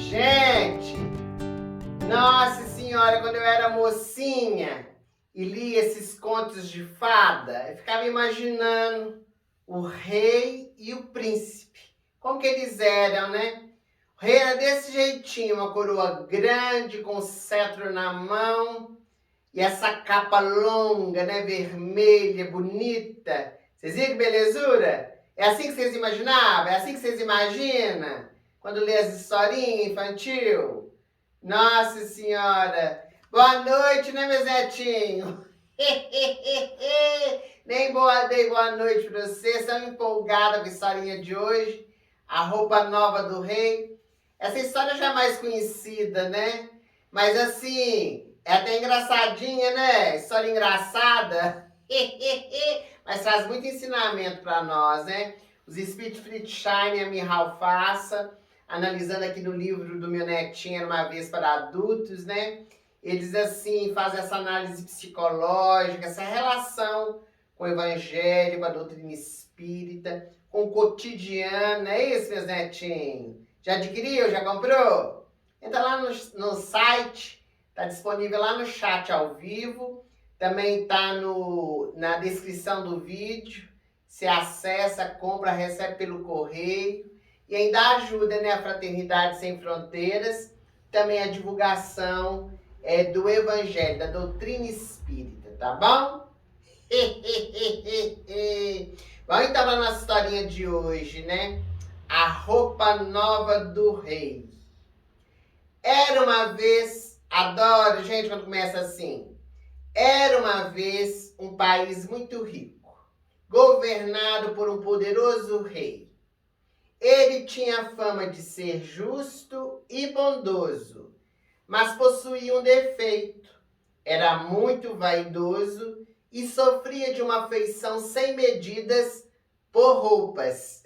Gente, nossa senhora, quando eu era mocinha e lia esses contos de fada, eu ficava imaginando o rei e o príncipe. Como que eles eram, né? O rei era desse jeitinho, uma coroa grande, com o cetro na mão, e essa capa longa, né, vermelha, bonita. Vocês viram que belezura? É assim que vocês imaginavam? É assim que vocês imaginam? Quando lê as historinhas infantil? Nossa Senhora! Boa noite, né, meus netinhos? Nem dei boa noite para vocês. Estão empolgados com a historinha de hoje? A roupa nova do rei. Essa história já é mais conhecida, né? Mas assim, é até engraçadinha, né? História engraçada. Mas traz muito ensinamento para nós, né? Os espíritos Friedstein e a Michal Faça, analisando aqui no livro do meu netinho, Era uma Vez para Adultos, né? Eles, assim, fazem essa análise psicológica, essa relação com o evangelho, com a doutrina espírita, com o cotidiano. É isso, meus netinhos? Já adquiriu? Já comprou? Entra lá no site, está disponível lá no chat ao vivo, também está na descrição do vídeo. Você acessa, compra, recebe pelo correio e ainda ajuda, né, a Fraternidade Sem Fronteiras, também a divulgação do Evangelho, da doutrina espírita, tá bom? Vamos então para a nossa historinha de hoje, né? A roupa nova do rei. Era uma vez, adoro, gente, quando começa assim. Era uma vez um país muito rico, governado por um poderoso rei. Ele tinha fama de ser justo e bondoso, mas possuía um defeito. Era muito vaidoso e sofria de uma afeição sem medidas por roupas.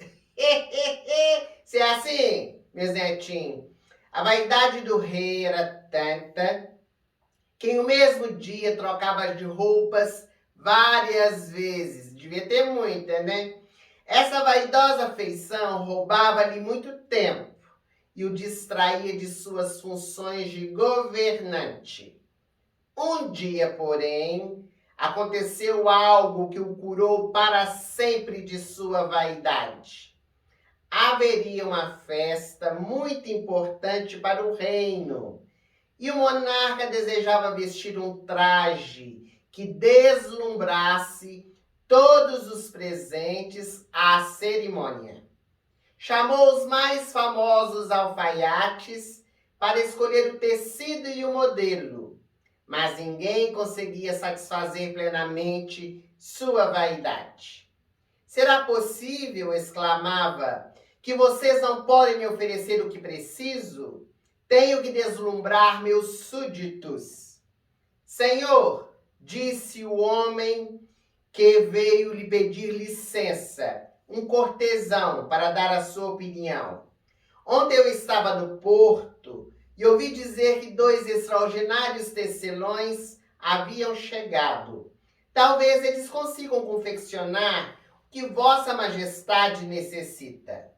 Se é assim, meus netinhos? A vaidade do rei era tanta que em um mesmo dia trocava de roupas várias vezes. Devia ter muita, né? Essa vaidosa afeição roubava-lhe muito tempo e o distraía de suas funções de governante. Um dia, porém, aconteceu algo que o curou para sempre de sua vaidade. Haveria uma festa muito importante para o reino, e o monarca desejava vestir um traje que deslumbrasse todos os presentes à cerimônia. Chamou os mais famosos alfaiates para escolher o tecido e o modelo, mas ninguém conseguia satisfazer plenamente sua vaidade. Será possível, exclamava, que vocês não podem me oferecer o que preciso? Tenho que deslumbrar meus súditos. Senhor, disse o homem que veio lhe pedir licença, um cortesão, para dar a sua opinião. Ontem eu estava no porto e ouvi dizer que 2 extraordinários tecelões haviam chegado. Talvez eles consigam confeccionar o que Vossa Majestade necessita.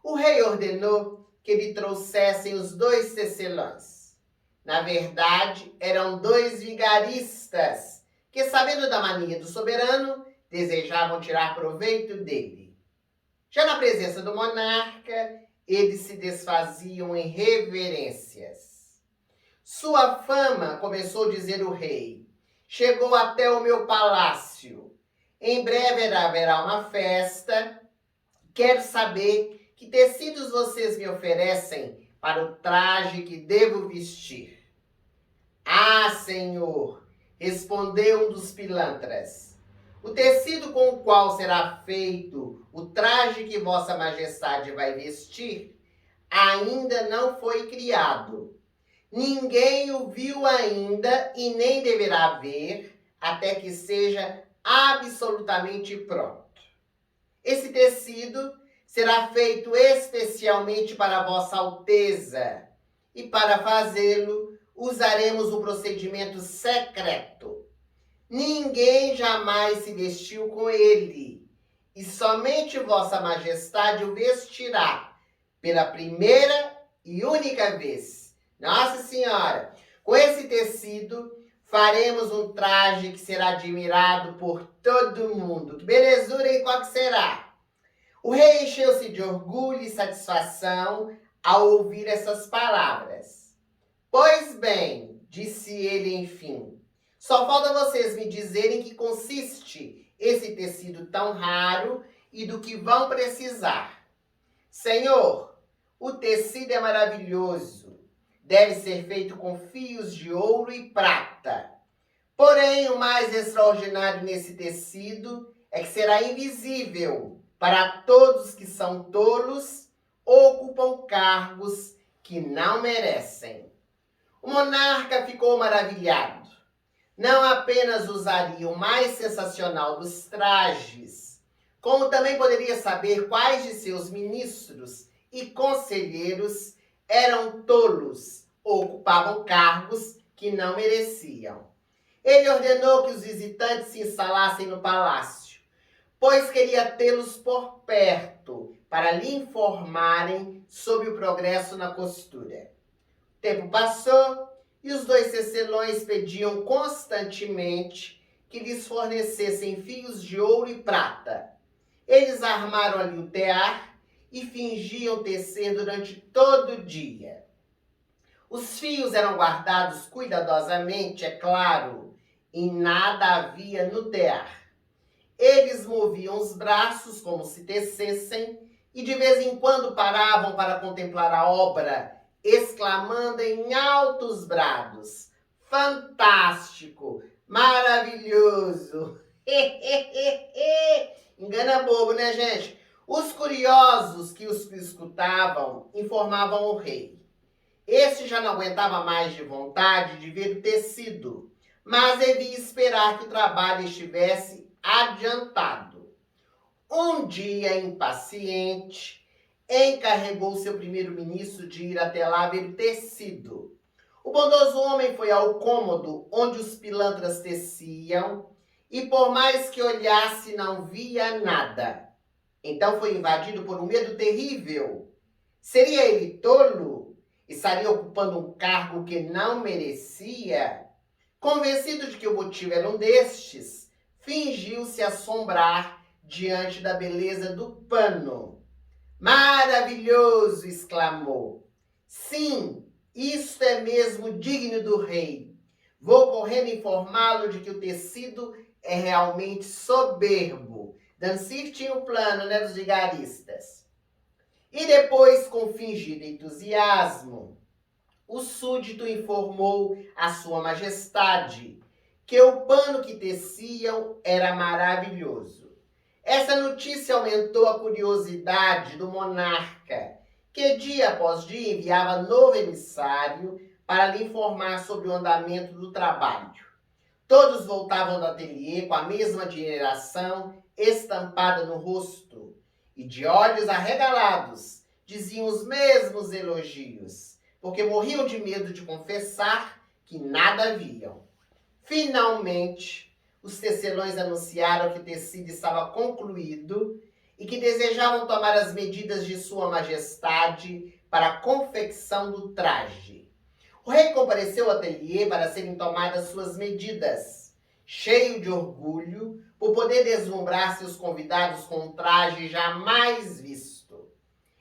O rei ordenou que lhe trouxessem os 2 tecelões. Na verdade, eram 2 vigaristas que, sabendo da mania do soberano, desejavam tirar proveito dele. Já na presença do monarca, eles se desfaziam em reverências. Sua fama, começou a dizer o rei, chegou até o meu palácio. Em breve haverá uma festa. Quero saber que tecidos vocês me oferecem para o traje que devo vestir. Ah, senhor, respondeu um dos pilantras. O tecido com o qual será feito o traje que Vossa Majestade vai vestir ainda não foi criado. Ninguém o viu ainda e nem deverá ver até que seja absolutamente pronto. Esse tecido será feito especialmente para Vossa Alteza e para fazê-lo usaremos um procedimento secreto. Ninguém jamais se vestiu com ele e somente Vossa Majestade o vestirá pela primeira e única vez. Nossa Senhora! Com esse tecido, faremos um traje que será admirado por todo mundo. Que belezura e qual que será? O rei encheu-se de orgulho e satisfação ao ouvir essas palavras. Pois bem, disse ele enfim, só falta vocês me dizerem que consiste esse tecido tão raro e do que vão precisar. Senhor, o tecido é maravilhoso. Deve ser feito com fios de ouro e prata. Porém, o mais extraordinário nesse tecido é que será invisível para todos que são tolos ou ocupam cargos que não merecem. O monarca ficou maravilhado. Não apenas usaria o mais sensacional dos trajes, como também poderia saber quais de seus ministros e conselheiros eram tolos ou ocupavam cargos que não mereciam. Ele ordenou que os visitantes se instalassem no palácio, pois queria tê-los por perto para lhe informarem sobre o progresso na costura. O tempo passou e os dois tecelões pediam constantemente que lhes fornecessem fios de ouro e prata. Eles armaram ali o tear e fingiam tecer durante todo o dia. Os fios eram guardados cuidadosamente, é claro, e nada havia no tear. Eles moviam os braços como se tecessem e de vez em quando paravam para contemplar a obra, exclamando em altos brados: fantástico, maravilhoso. Engana bobo, né, gente? Os curiosos que os escutavam informavam o rei. Este já não aguentava mais de vontade de ver o tecido, mas devia esperar que o trabalho estivesse adiantado. Um dia, impaciente, encarregou seu primeiro-ministro de ir até lá ver o tecido. O bondoso homem foi ao cômodo onde os pilantras teciam e, por mais que olhasse, não via nada. Então foi invadido por um medo terrível. Seria ele tolo? Estaria ocupando um cargo que não merecia? Convencido de que o motivo era um destes, fingiu-se assombrar diante da beleza do pano. Maravilhoso! Exclamou. Sim, isto é mesmo digno do rei. Vou correndo informá-lo de que o tecido é realmente soberbo. Dando certinho o plano, né, dos vigaristas. E depois, com fingido entusiasmo, o súdito informou a sua majestade que o pano que teciam era maravilhoso. Essa notícia aumentou a curiosidade do monarca, que dia após dia enviava novo emissário para lhe informar sobre o andamento do trabalho. Todos voltavam do ateliê com a mesma admiração estampada no rosto e de olhos arregalados diziam os mesmos elogios, porque morriam de medo de confessar que nada viam. Finalmente, os tecelões anunciaram que o tecido estava concluído e que desejavam tomar as medidas de Sua Majestade para a confecção do traje. O rei compareceu ao ateliê para serem tomadas suas medidas, cheio de orgulho por poder deslumbrar seus convidados com um traje jamais visto.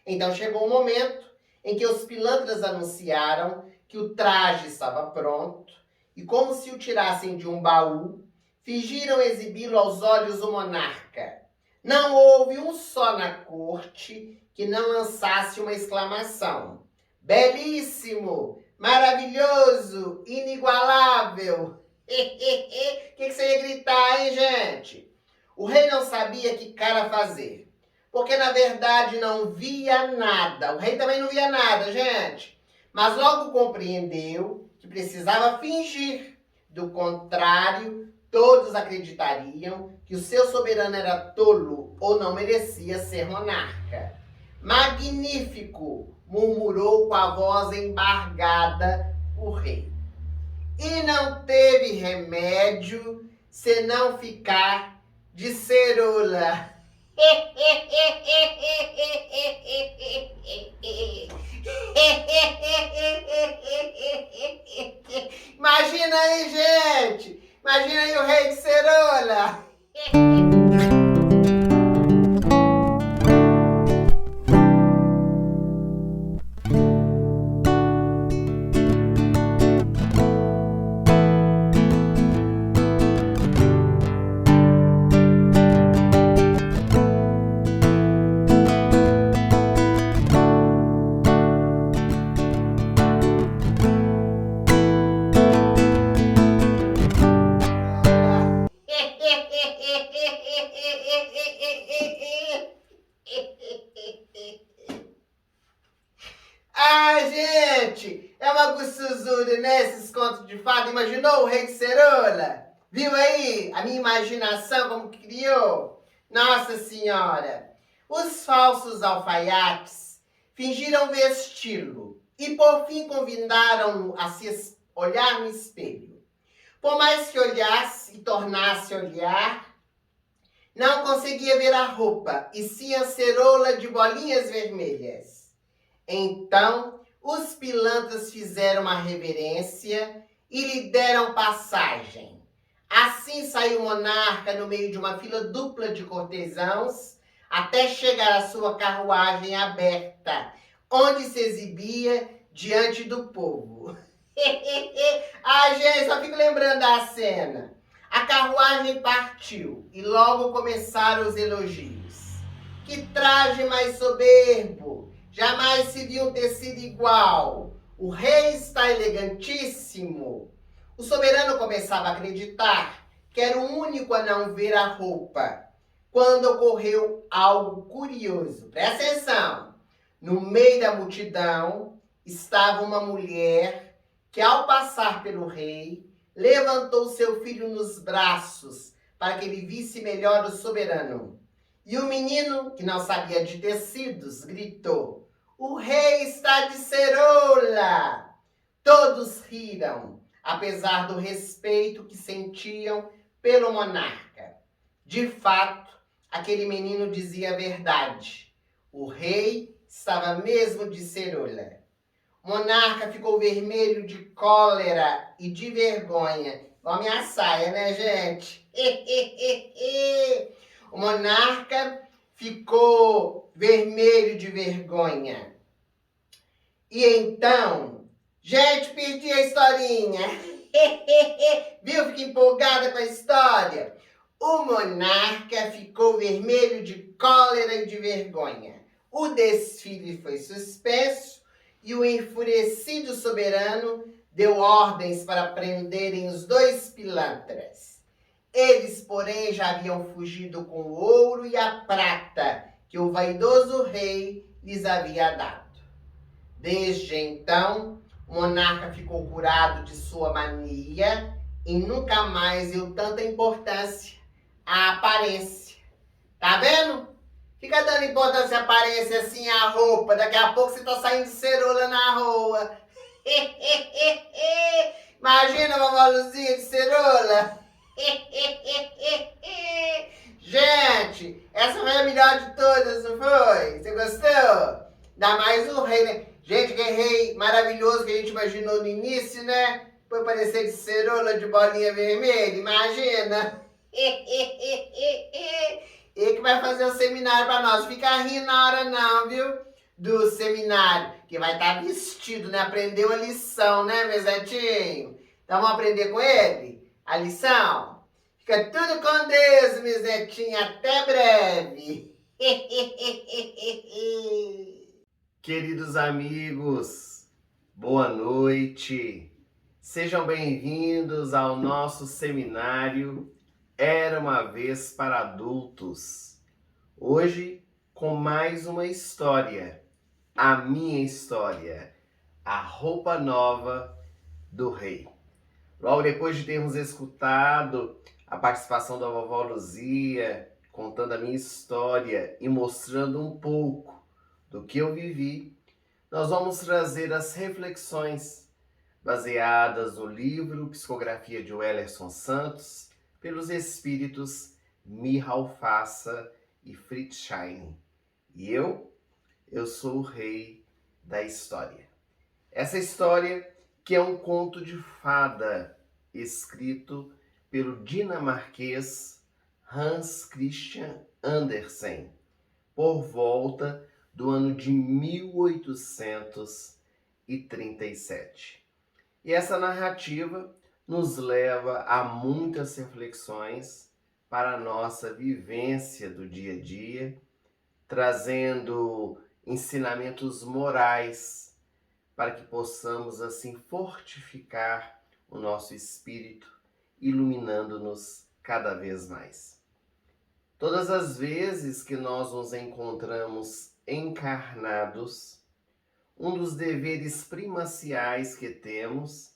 Então chegou o momento em que os pilantras anunciaram que o traje estava pronto e, como se o tirassem de um baú, fingiram exibi-lo aos olhos do monarca. Não houve um só na corte que não lançasse uma exclamação: belíssimo, maravilhoso, inigualável. O que você ia gritar, hein, gente? O rei não sabia que cara fazer, porque na verdade não via nada. O rei também não via nada, gente. Mas logo compreendeu que precisava fingir. Do contrário, todos acreditariam que o seu soberano era tolo ou não merecia ser monarca. Magnífico! Murmurou com a voz embargada o rei. E não teve remédio senão ficar de ceroula. Ai, gente, é uma gostosuda, né, esses contos de fada. Imaginou o rei de Cerola? Viu aí a minha imaginação como que criou? Nossa Senhora! Os falsos alfaiates fingiram vesti-lo e por fim convidaram-no a se olhar no espelho. Por mais que olhasse e tornasse a olhar, não conseguia ver a roupa, e sim a ceroula de bolinhas vermelhas. Então, os pilantras fizeram uma reverência e lhe deram passagem. Assim saiu o monarca no meio de uma fila dupla de cortesãos, até chegar à sua carruagem aberta, onde se exibia diante do povo. Ai, gente, só fico lembrando da cena. A carruagem partiu e logo começaram os elogios. Que traje mais soberbo! Jamais se viu um tecido igual. O rei está elegantíssimo. O soberano começava a acreditar que era o único a não ver a roupa, quando ocorreu algo curioso. Presta atenção. No meio da multidão estava uma mulher que, ao passar pelo rei, levantou seu filho nos braços para que ele visse melhor o soberano. E o menino, que não sabia de tecidos, gritou: "O rei está de ceroula!" Todos riram, apesar do respeito que sentiam pelo monarca. De fato, aquele menino dizia a verdade. O rei estava mesmo de ceroula. O monarca ficou vermelho de cólera e de vergonha. Igual a minha saia, né, gente? O monarca ficou vermelho de vergonha. E então, gente, perdi a historinha. Viu? Fiquei empolgada com a história. O monarca ficou vermelho de cólera e de vergonha. O desfile foi suspenso e o enfurecido soberano deu ordens para prenderem os dois pilantras. Eles, porém, já haviam fugido com o ouro e a prata que o vaidoso rei lhes havia dado. Desde então, o monarca ficou curado de sua mania e nunca mais deu tanta importância à aparência. Tá vendo? Fica dando importância à aparência assim, à roupa. Daqui a pouco você tá saindo de ceroula na rua. Imagina uma vovó Luzia de ceroula. Gente, essa foi a melhor de todas, não foi? Você gostou? Ainda mais o rei, né? Gente, que rei maravilhoso que a gente imaginou no início, né? Foi parecer de ceroula de bolinha vermelha, imagina. Ele que vai fazer o seminário para nós. Fica rindo na hora não, viu? Do seminário. Que vai estar vestido, né? Aprendeu a lição, né, meu Zetinho? Então vamos aprender com ele? A lição? Fica tudo com Deus, meu Zetinho. Até breve. Queridos amigos, boa noite. Sejam bem-vindos ao nosso seminário Era uma Vez para Adultos. Hoje, com mais uma história, a minha história, a roupa nova do rei. Logo depois de termos escutado a participação da vovó Luzia, contando a minha história e mostrando um pouco do que eu vivi, nós vamos trazer as reflexões baseadas no livro Psicografia de Wellerson Santos, pelos espíritos Michal Fassa e Fritz Schein. E eu sou o rei da história. Essa história que é um conto de fada escrito pelo dinamarquês Hans Christian Andersen, por volta do ano de 1837. E essa narrativa nos leva a muitas reflexões para a nossa vivência do dia a dia, trazendo ensinamentos morais para que possamos assim fortificar o nosso espírito, iluminando-nos cada vez mais. Todas as vezes que nós nos encontramos encarnados, um dos deveres primaciais que temos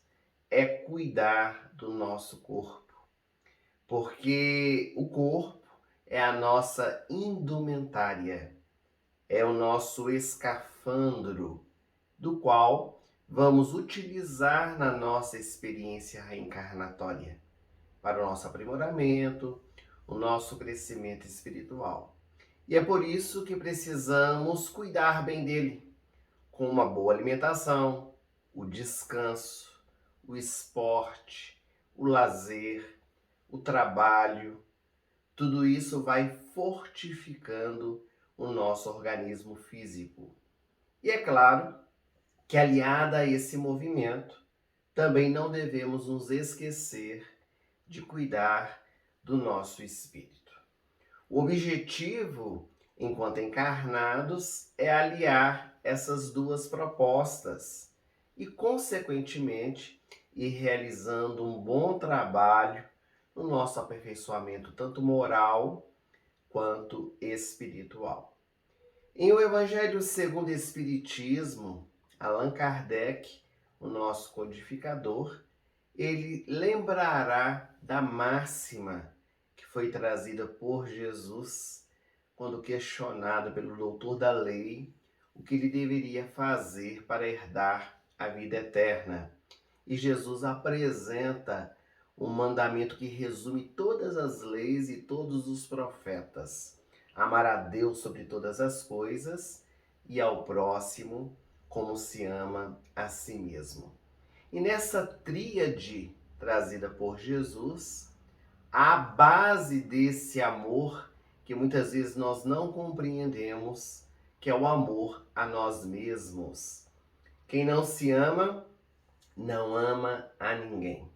é cuidar do nosso corpo, porque o corpo é a nossa indumentária, é o nosso escafandro, do qual vamos utilizar na nossa experiência reencarnatória, para o nosso aprimoramento, o nosso crescimento espiritual. E é por isso que precisamos cuidar bem dele, com uma boa alimentação, o descanso, o esporte, o lazer, o trabalho. Tudo isso vai fortificando o nosso organismo físico. E é claro que, aliada a esse movimento, também não devemos nos esquecer de cuidar do nosso espírito. O objetivo, enquanto encarnados, é aliar essas duas propostas e, consequentemente, ir realizando um bom trabalho no nosso aperfeiçoamento, tanto moral quanto espiritual. Em O Evangelho segundo o Espiritismo, Allan Kardec, o nosso codificador, ele lembrará da máxima que foi trazida por Jesus quando questionado pelo doutor da lei o que ele deveria fazer para herdar a vida eterna. E Jesus apresenta um mandamento que resume todas as leis e todos os profetas: amar a Deus sobre todas as coisas e ao próximo como se ama a si mesmo. E nessa tríade trazida por Jesus, a base desse amor que muitas vezes nós não compreendemos, que é o amor a nós mesmos. Quem não se ama, não ama a ninguém.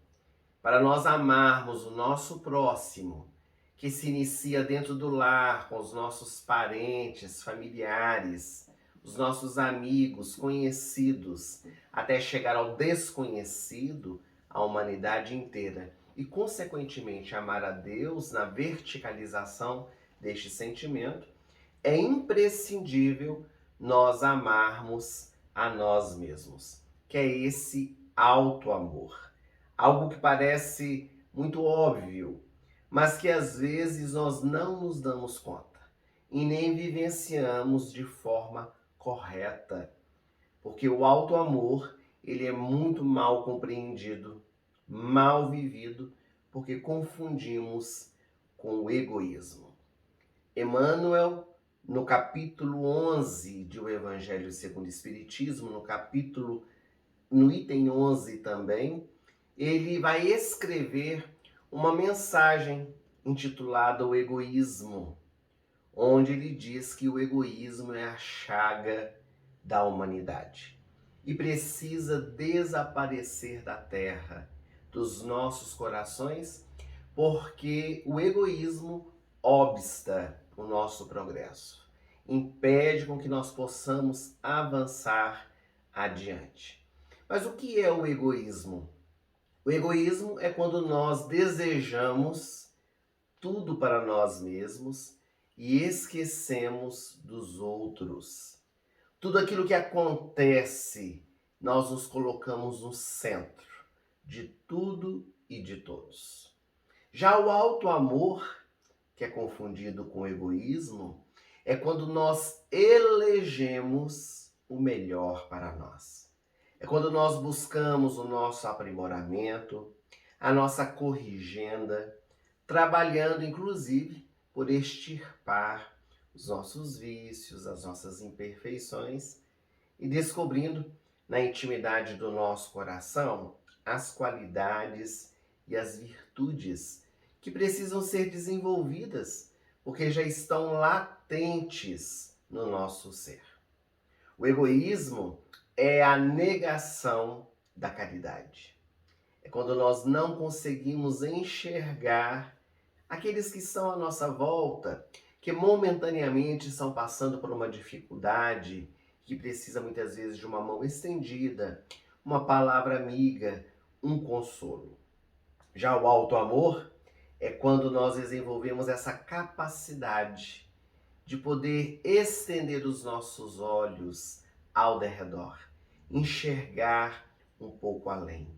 Para nós amarmos o nosso próximo, que se inicia dentro do lar, com os nossos parentes, familiares, os nossos amigos, conhecidos, até chegar ao desconhecido, a humanidade inteira, e consequentemente amar a Deus na verticalização deste sentimento, é imprescindível nós amarmos a nós mesmos, que é esse auto-amor. Algo que parece muito óbvio, mas que às vezes nós não nos damos conta e nem vivenciamos de forma correta, porque o auto-amor, ele é muito mal compreendido, mal vivido, porque confundimos com o egoísmo. Emmanuel, no capítulo 11 de O Evangelho segundo o Espiritismo, no item 11 também, ele vai escrever uma mensagem intitulada O Egoísmo, onde ele diz que o egoísmo é a chaga da humanidade e precisa desaparecer da terra, dos nossos corações, porque o egoísmo obsta o nosso progresso, impede com que nós possamos avançar adiante. Mas o que é o egoísmo? O egoísmo é quando nós desejamos tudo para nós mesmos e esquecemos dos outros. Tudo aquilo que acontece, nós nos colocamos no centro de tudo e de todos. Já o auto-amor, que é confundido com egoísmo, é quando nós elegemos o melhor para nós. É quando nós buscamos o nosso aprimoramento, a nossa corrigenda, trabalhando inclusive por extirpar os nossos vícios, as nossas imperfeições e descobrindo na intimidade do nosso coração as qualidades e as virtudes que precisam ser desenvolvidas, porque já estão latentes no nosso ser. O egoísmo é a negação da caridade. É quando nós não conseguimos enxergar aqueles que estão à nossa volta, que momentaneamente estão passando por uma dificuldade, que precisa muitas vezes de uma mão estendida, uma palavra amiga, um consolo. Já o auto-amor é quando nós desenvolvemos essa capacidade de poder estender os nossos olhos ao derredor, enxergar um pouco além.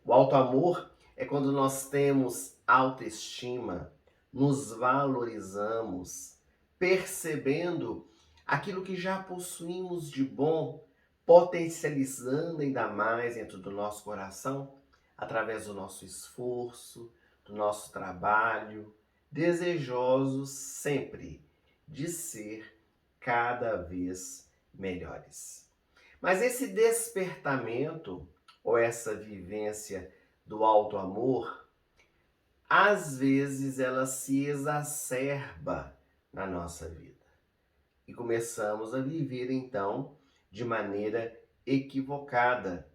O alto amor é quando nós temos autoestima, nos valorizamos, percebendo aquilo que já possuímos de bom, potencializando ainda mais dentro do nosso coração, através do nosso esforço, do nosso trabalho, desejosos sempre de ser cada vez melhores. Mas esse despertamento ou essa vivência do alto amor, às vezes ela se exacerba na nossa vida. E começamos a viver então de maneira equivocada,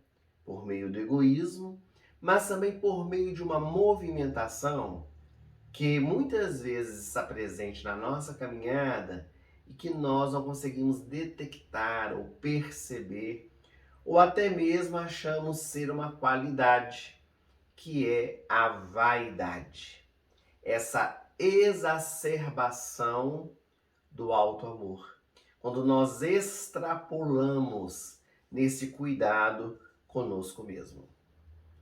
por meio do egoísmo, mas também por meio de uma movimentação que muitas vezes está presente na nossa caminhada e que nós não conseguimos detectar ou perceber, ou até mesmo achamos ser uma qualidade, que é a vaidade. Essa exacerbação do alto amor. Quando nós extrapolamos nesse cuidado conosco mesmo.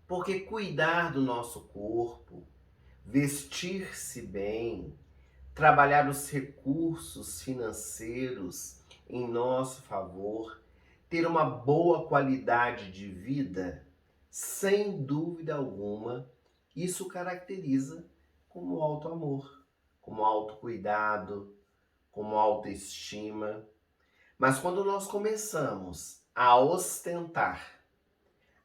Porque cuidar do nosso corpo, vestir-se bem, trabalhar os recursos financeiros em nosso favor, ter uma boa qualidade de vida, sem dúvida alguma, isso caracteriza como alto amor, como autocuidado, como autoestima. Mas quando nós começamos a ostentar,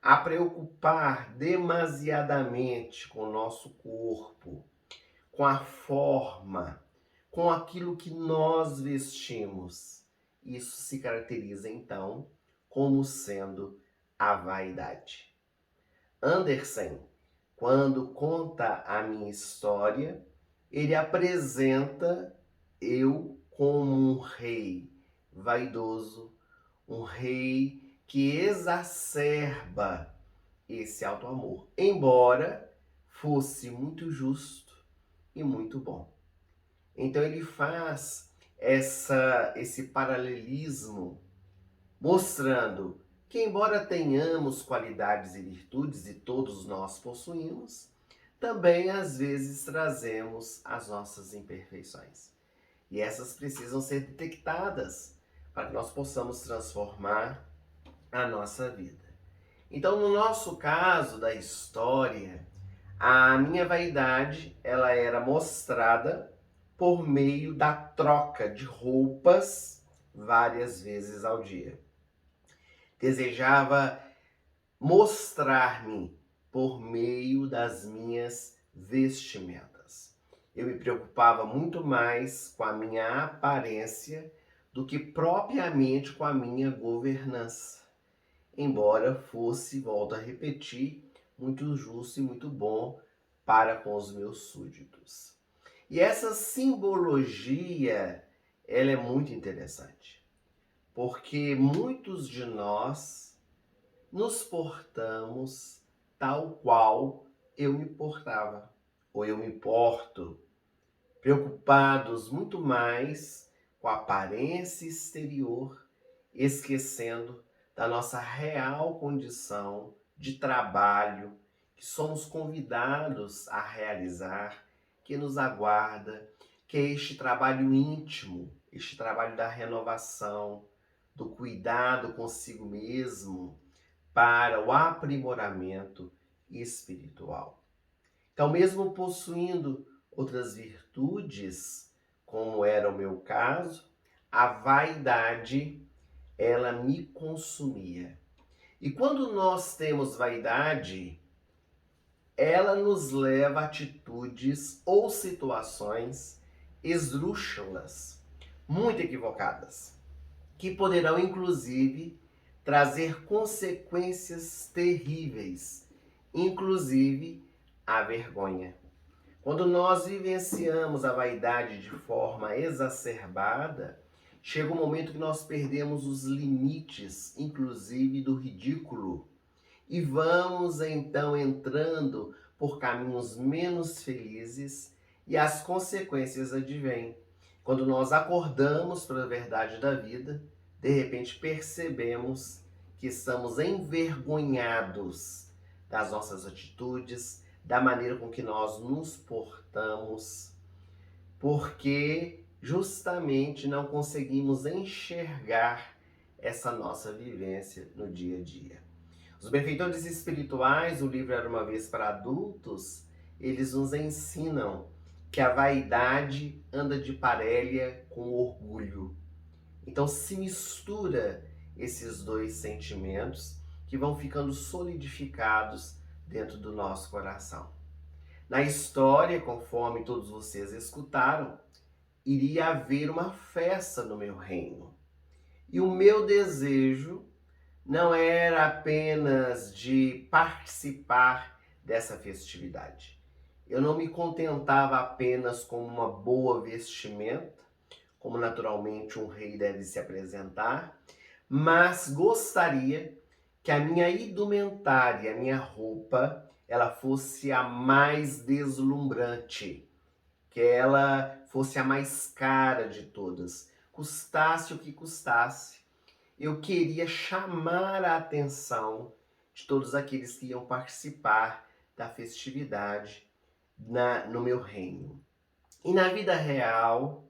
a preocupar demasiadamente com o nosso corpo, com a forma, com aquilo que nós vestimos, isso se caracteriza então como sendo a vaidade. Andersen, quando conta a minha história, ele apresenta eu como um rei vaidoso, um rei que exacerba esse alto amor, embora fosse muito justo e muito bom. Então ele faz esse paralelismo, mostrando que, embora tenhamos qualidades e virtudes, e todos nós possuímos, também às vezes trazemos as nossas imperfeições. E essas precisam ser detectadas para que nós possamos transformar a nossa vida. Então, no nosso caso da história, a minha vaidade, ela era mostrada por meio da troca de roupas várias vezes ao dia. Desejava mostrar-me por meio das minhas vestimentas. Eu me preocupava muito mais com a minha aparência do que propriamente com a minha governança. Embora fosse, volto a repetir, muito justo e muito bom para com os meus súditos. E essa simbologia, ela é muito interessante, porque muitos de nós nos portamos tal qual eu me portava, ou eu me porto, preocupados muito mais com a aparência exterior, esquecendo da nossa real condição de trabalho que somos convidados a realizar, que nos aguarda, que é este trabalho íntimo, este trabalho da renovação, do cuidado consigo mesmo para o aprimoramento espiritual. Então, mesmo possuindo outras virtudes, como era o meu caso, a vaidade, ela me consumia. E quando nós temos vaidade, ela nos leva a atitudes ou situações esdrúxulas, muito equivocadas, que poderão inclusive trazer consequências terríveis, inclusive a vergonha. Quando nós vivenciamos a vaidade de forma exacerbada, chega um momento que nós perdemos os limites, inclusive do ridículo, e vamos então entrando por caminhos menos felizes e as consequências advêm. Quando nós acordamos para a verdade da vida, de repente percebemos que estamos envergonhados das nossas atitudes, da maneira com que nós nos portamos, porque justamente não conseguimos enxergar essa nossa vivência no dia a dia. Os benfeitores espirituais, o livro Era uma Vez para Adultos, eles nos ensinam que a vaidade anda de parelha com o orgulho. Então se mistura esses dois sentimentos que vão ficando solidificados dentro do nosso coração. Na história, conforme todos vocês escutaram, iria haver uma festa no meu reino. E o meu desejo não era apenas de participar dessa festividade. Eu não me contentava apenas com uma boa vestimenta, como naturalmente um rei deve se apresentar, mas gostaria que a minha indumentária, a minha roupa, ela fosse a mais deslumbrante, que ela fosse a mais cara de todas, custasse o que custasse. Eu queria chamar a atenção de todos aqueles que iam participar da festividade no meu reino. E na vida real,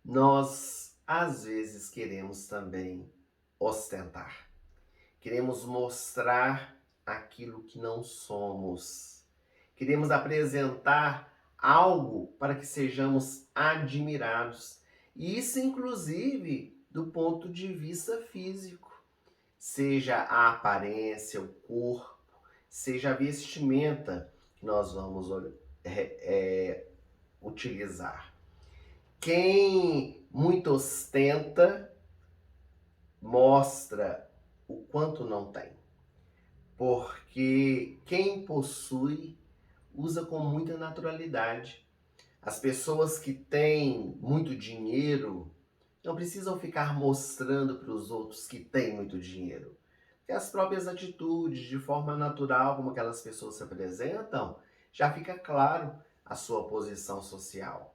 nós às vezes queremos também ostentar. Queremos mostrar aquilo que não somos. Queremos apresentar algo para que sejamos admirados. E isso, inclusive, do ponto de vista físico. Seja a aparência, o corpo, seja a vestimenta que nós vamos utilizar. Quem muito ostenta, mostra o quanto não tem. Porque quem possui, usa com muita naturalidade. As pessoas que têm muito dinheiro não precisam ficar mostrando para os outros que têm muito dinheiro. Porque as próprias atitudes, de forma natural, como aquelas pessoas se apresentam, já fica claro a sua posição social.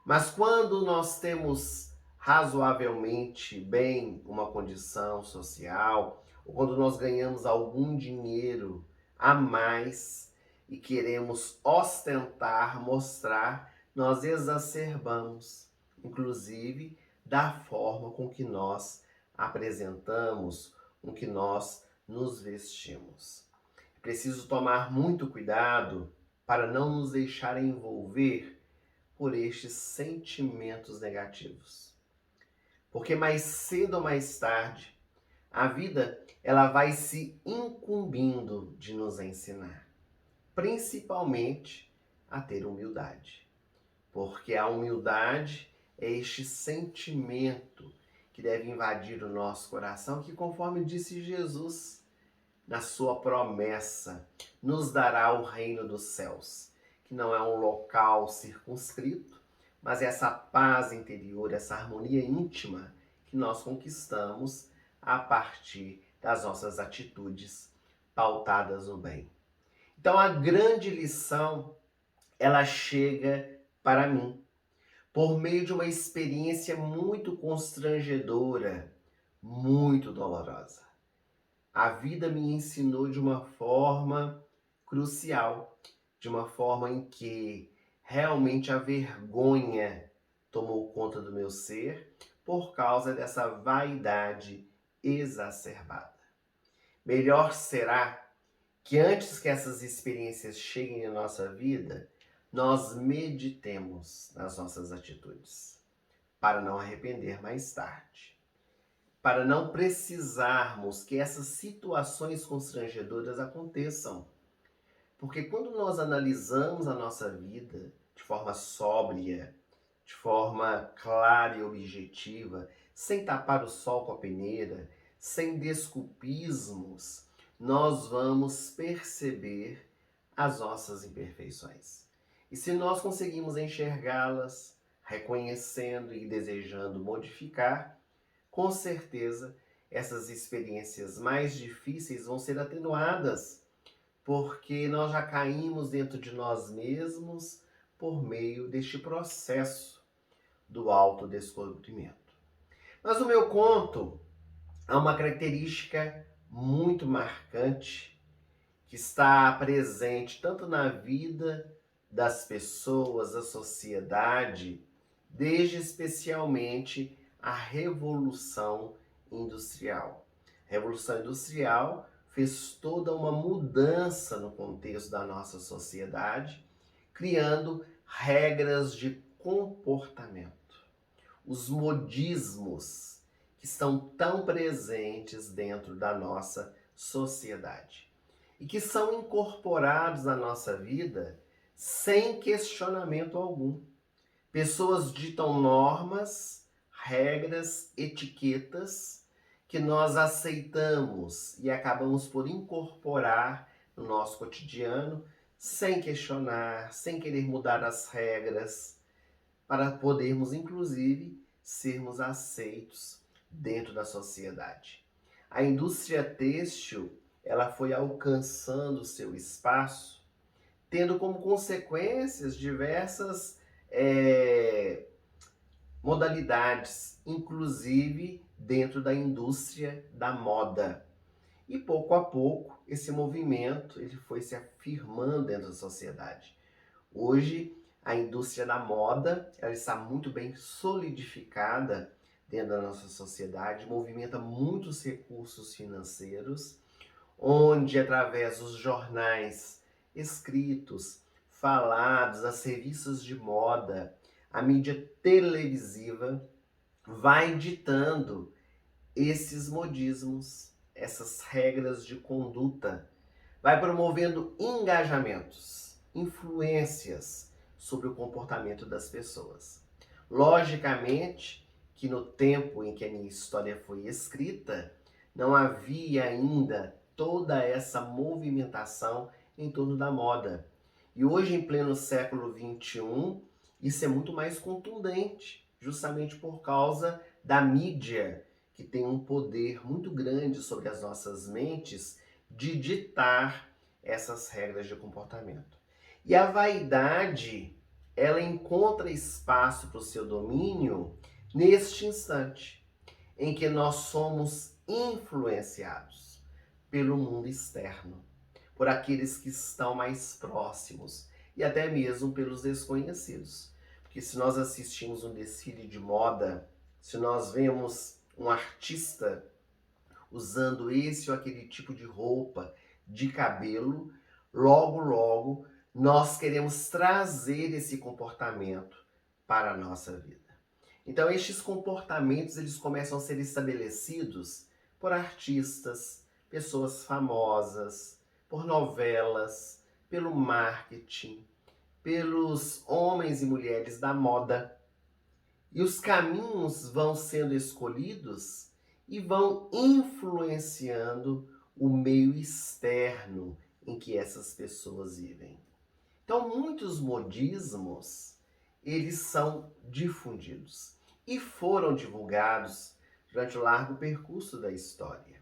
Mas quando nós temos razoavelmente bem uma condição social, ou quando nós ganhamos algum dinheiro a mais e queremos ostentar, mostrar, nós exacerbamos, inclusive, da forma com que nós apresentamos, com que nós nos vestimos. É preciso tomar muito cuidado para não nos deixar envolver por estes sentimentos negativos. Porque mais cedo ou mais tarde, a vida ela vai se incumbindo de nos ensinar, principalmente a ter humildade. Porque a humildade é este sentimento que deve invadir o nosso coração, que conforme disse Jesus, na sua promessa, nos dará o reino dos céus, que não é um local circunscrito, mas essa paz interior, essa harmonia íntima que nós conquistamos a partir das nossas atitudes pautadas no bem. Então a grande lição, ela chega para mim por meio de uma experiência muito constrangedora, muito dolorosa. A vida me ensinou de uma forma crucial, de uma forma em que realmente a vergonha tomou conta do meu ser por causa dessa vaidade exacerbada. Melhor será que antes que essas experiências cheguem à nossa vida, nós meditemos nas nossas atitudes, para não arrepender mais tarde. Para não precisarmos que essas situações constrangedoras aconteçam. Porque quando nós analisamos a nossa vida de forma sóbria, de forma clara e objetiva, sem tapar o sol com a peneira, sem desculpismos, nós vamos perceber as nossas imperfeições. E se nós conseguimos enxergá-las, reconhecendo e desejando modificar, com certeza essas experiências mais difíceis vão ser atenuadas, porque nós já caímos dentro de nós mesmos por meio deste processo do autodescobrimento. Mas o meu conto há uma característica muito marcante que está presente tanto na vida das pessoas, da sociedade, desde especialmente a Revolução Industrial. A Revolução Industrial fez toda uma mudança no contexto da nossa sociedade, criando regras de comportamento. Os modismos que estão tão presentes dentro da nossa sociedade e que são incorporados na nossa vida sem questionamento algum. Pessoas ditam normas, regras, etiquetas que nós aceitamos e acabamos por incorporar no nosso cotidiano sem questionar, sem querer mudar as regras, para podermos, inclusive, sermos aceitos dentro da sociedade. A indústria têxtil, ela foi alcançando seu espaço, tendo como consequências diversas modalidades, inclusive dentro da indústria da moda. E pouco a pouco, esse movimento ele foi se afirmando dentro da sociedade. Hoje, a indústria da moda ela está muito bem solidificada dentro da nossa sociedade, movimenta muitos recursos financeiros, onde através dos jornais escritos, falados, a serviços de moda, a mídia televisiva vai ditando esses modismos, essas regras de conduta, vai promovendo engajamentos, influências sobre o comportamento das pessoas. Logicamente que no tempo em que a minha história foi escrita, não havia ainda toda essa movimentação em torno da moda. E hoje, em pleno século XXI, isso é muito mais contundente, justamente por causa da mídia, que tem um poder muito grande sobre as nossas mentes de ditar essas regras de comportamento. E a vaidade, ela encontra espaço para o seu domínio neste instante, em que nós somos influenciados pelo mundo externo, por aqueles que estão mais próximos e até mesmo pelos desconhecidos. Porque se nós assistimos um desfile de moda, se nós vemos um artista usando esse ou aquele tipo de roupa, de cabelo, logo nós queremos trazer esse comportamento para a nossa vida. Então estes comportamentos eles começam a ser estabelecidos por artistas, pessoas famosas, por novelas, pelo marketing, pelos homens e mulheres da moda. E os caminhos vão sendo escolhidos e vão influenciando o meio externo em que essas pessoas vivem. Então, muitos modismos, eles são difundidos e foram divulgados durante o largo percurso da história.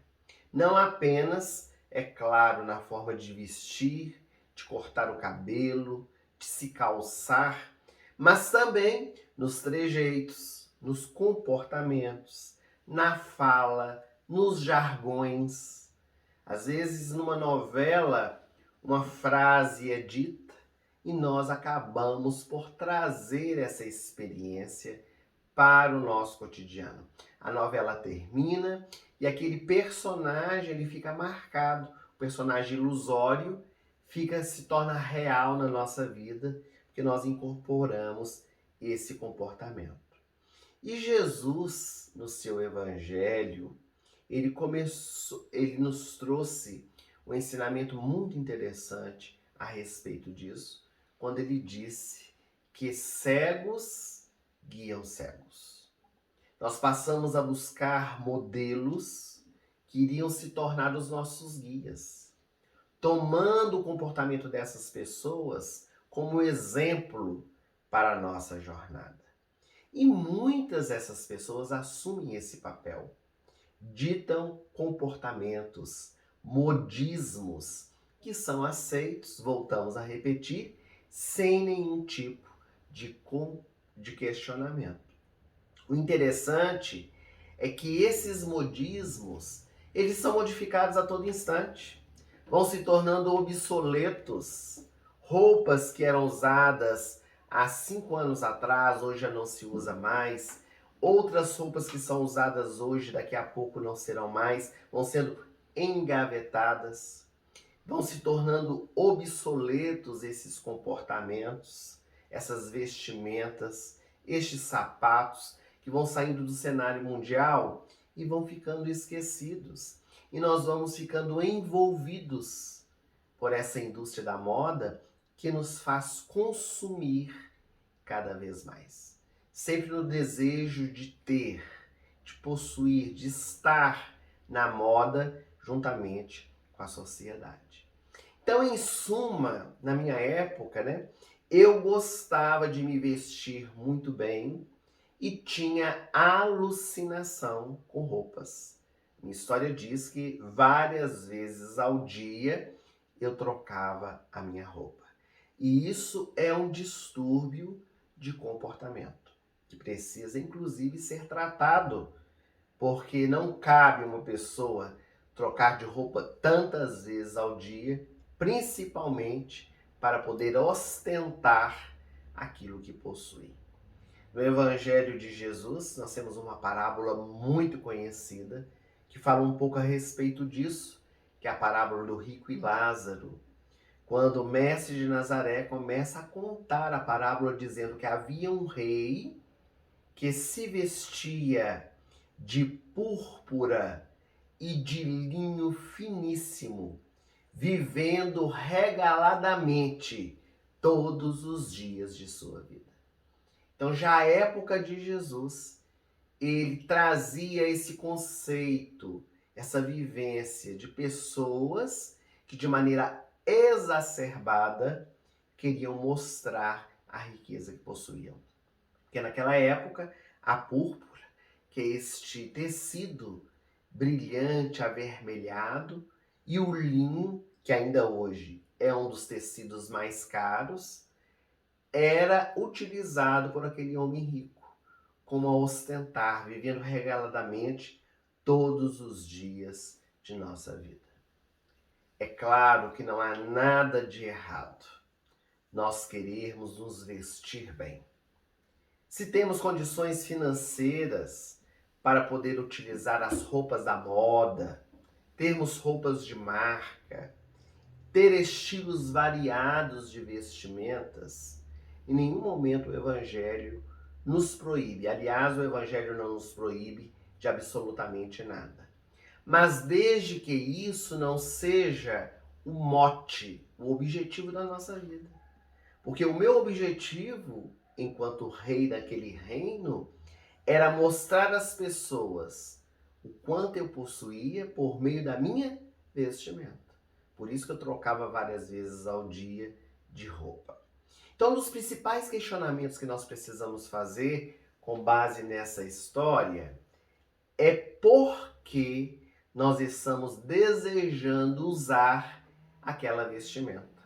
Não apenas, é claro, na forma de vestir, de cortar o cabelo, de se calçar, mas também nos trejeitos, nos comportamentos, na fala, nos jargões. Às vezes, numa novela, uma frase é dita e nós acabamos por trazer essa experiência para o nosso cotidiano. A novela termina e aquele personagem ele fica marcado, o personagem ilusório se torna real na nossa vida, porque nós incorporamos esse comportamento. E Jesus, no seu evangelho, ele nos trouxe um ensinamento muito interessante a respeito disso, quando ele disse que cegos guiam cegos. Nós passamos a buscar modelos que iriam se tornar os nossos guias, tomando o comportamento dessas pessoas como exemplo para a nossa jornada. E muitas dessas pessoas assumem esse papel, ditam comportamentos, modismos que são aceitos, voltamos a repetir, sem nenhum tipo de questionamento. O interessante é que esses modismos, eles são modificados a todo instante. Vão se tornando obsoletos. Roupas que eram usadas há 5 anos atrás, hoje já não se usa mais. Outras roupas que são usadas hoje, daqui a pouco não serão mais, vão sendo engavetadas. Vão se tornando obsoletos esses comportamentos, essas vestimentas, estes sapatos que vão saindo do cenário mundial e vão ficando esquecidos. E nós vamos ficando envolvidos por essa indústria da moda que nos faz consumir cada vez mais. Sempre no desejo de ter, de possuir, de estar na moda juntamente com a sociedade. Então, em suma, na minha época, né, eu gostava de me vestir muito bem e tinha alucinação com roupas. Minha história diz que várias vezes ao dia eu trocava a minha roupa. E isso é um distúrbio de comportamento, que precisa inclusive ser tratado, porque não cabe uma pessoa trocar de roupa tantas vezes ao dia, principalmente para poder ostentar aquilo que possui. No Evangelho de Jesus, nós temos uma parábola muito conhecida que fala um pouco a respeito disso, que é a parábola do rico e Lázaro. Quando o mestre de Nazaré começa a contar a parábola dizendo que havia um rei que se vestia de púrpura e de linho finíssimo, vivendo regaladamente todos os dias de sua vida. Então, já à época de Jesus, ele trazia esse conceito, essa vivência de pessoas que de maneira exacerbada queriam mostrar a riqueza que possuíam. Porque naquela época, a púrpura, que é este tecido brilhante, avermelhado, e o linho, que ainda hoje é um dos tecidos mais caros, era utilizado por aquele homem rico, como a ostentar, vivendo regaladamente todos os dias de nossa vida. É claro que não há nada de errado nós querermos nos vestir bem. Se temos condições financeiras para poder utilizar as roupas da moda, termos roupas de marca, ter estilos variados de vestimentas, em nenhum momento o Evangelho nos proíbe. Aliás, o Evangelho não nos proíbe de absolutamente nada. Mas desde que isso não seja o mote, o objetivo da nossa vida. Porque o meu objetivo, enquanto rei daquele reino, era mostrar às pessoas o quanto eu possuía por meio da minha vestimenta. Por isso que eu trocava várias vezes ao dia de roupa. Então, um dos principais questionamentos que nós precisamos fazer com base nessa história é por que nós estamos desejando usar aquela vestimenta.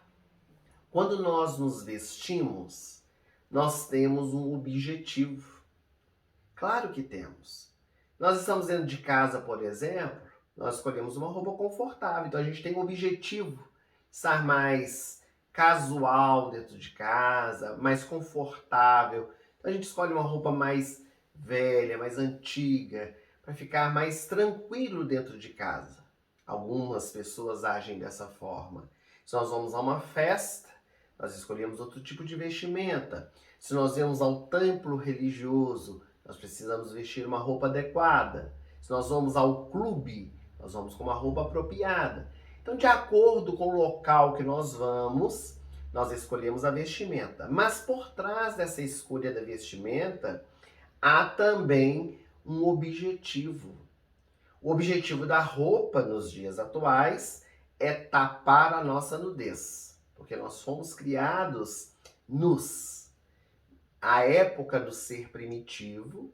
Quando nós nos vestimos, nós temos um objetivo. Claro que temos. Nós estamos dentro de casa, por exemplo, nós escolhemos uma roupa confortável. Então a gente tem um objetivo, estar mais casual dentro de casa, mais confortável. Então a gente escolhe uma roupa mais velha, mais antiga, para ficar mais tranquilo dentro de casa. Algumas pessoas agem dessa forma. Se nós vamos a uma festa, nós escolhemos outro tipo de vestimenta. Se nós vamos ao templo religioso, nós precisamos vestir uma roupa adequada. Se nós vamos ao clube, nós vamos com uma roupa apropriada. Então, de acordo com o local que nós vamos, nós escolhemos a vestimenta. Mas por trás dessa escolha da vestimenta, há também um objetivo. O objetivo da roupa nos dias atuais é tapar a nossa nudez, porque nós fomos criados nus. A época do ser primitivo,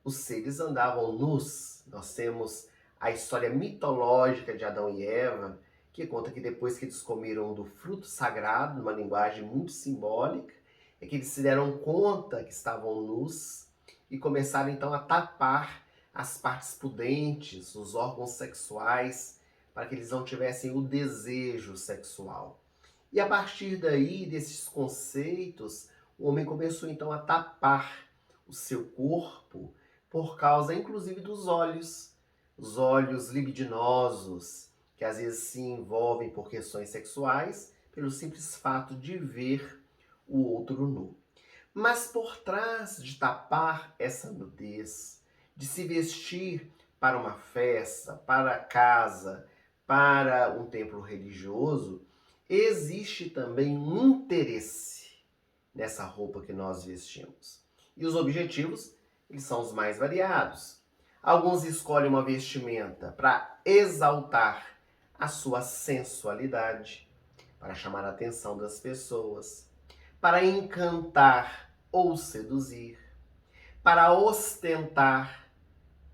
os seres andavam nus. Nós temos a história mitológica de Adão e Eva, que conta que depois que eles comeram do fruto sagrado, numa linguagem muito simbólica, é que eles se deram conta que estavam nus e começaram então a tapar as partes pudentes, os órgãos sexuais, para que eles não tivessem o desejo sexual. E a partir daí, desses conceitos, o homem começou então a tapar o seu corpo por causa, inclusive, dos olhos. Os olhos libidinosos, que às vezes se envolvem por questões sexuais, pelo simples fato de ver o outro nu. Mas por trás de tapar essa nudez, de se vestir para uma festa, para casa, para um templo religioso, existe também um interesse nessa roupa que nós vestimos. E os objetivos, eles são os mais variados. Alguns escolhem uma vestimenta para exaltar a sua sensualidade, para chamar a atenção das pessoas, para encantar ou seduzir, para ostentar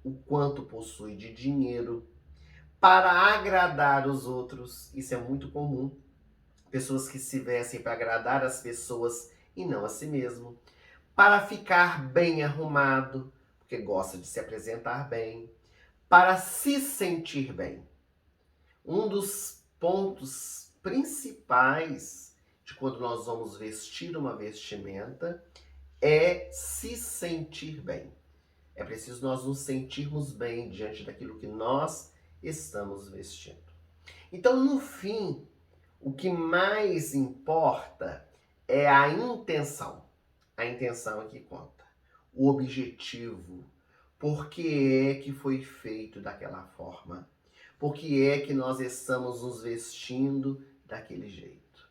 o quanto possui de dinheiro, para agradar os outros. Isso é muito comum. Pessoas que se vestem para agradar as pessoas e não a si mesmo. Para ficar bem arrumado, porque gosta de se apresentar bem. Para se sentir bem. Um dos pontos principais de quando nós vamos vestir uma vestimenta é se sentir bem. É preciso nós nos sentirmos bem diante daquilo que nós estamos vestindo. Então, no fim, o que mais importa é a intenção. A intenção é que conta. O objetivo. Por que é que foi feito daquela forma? Por que é que nós estamos nos vestindo daquele jeito?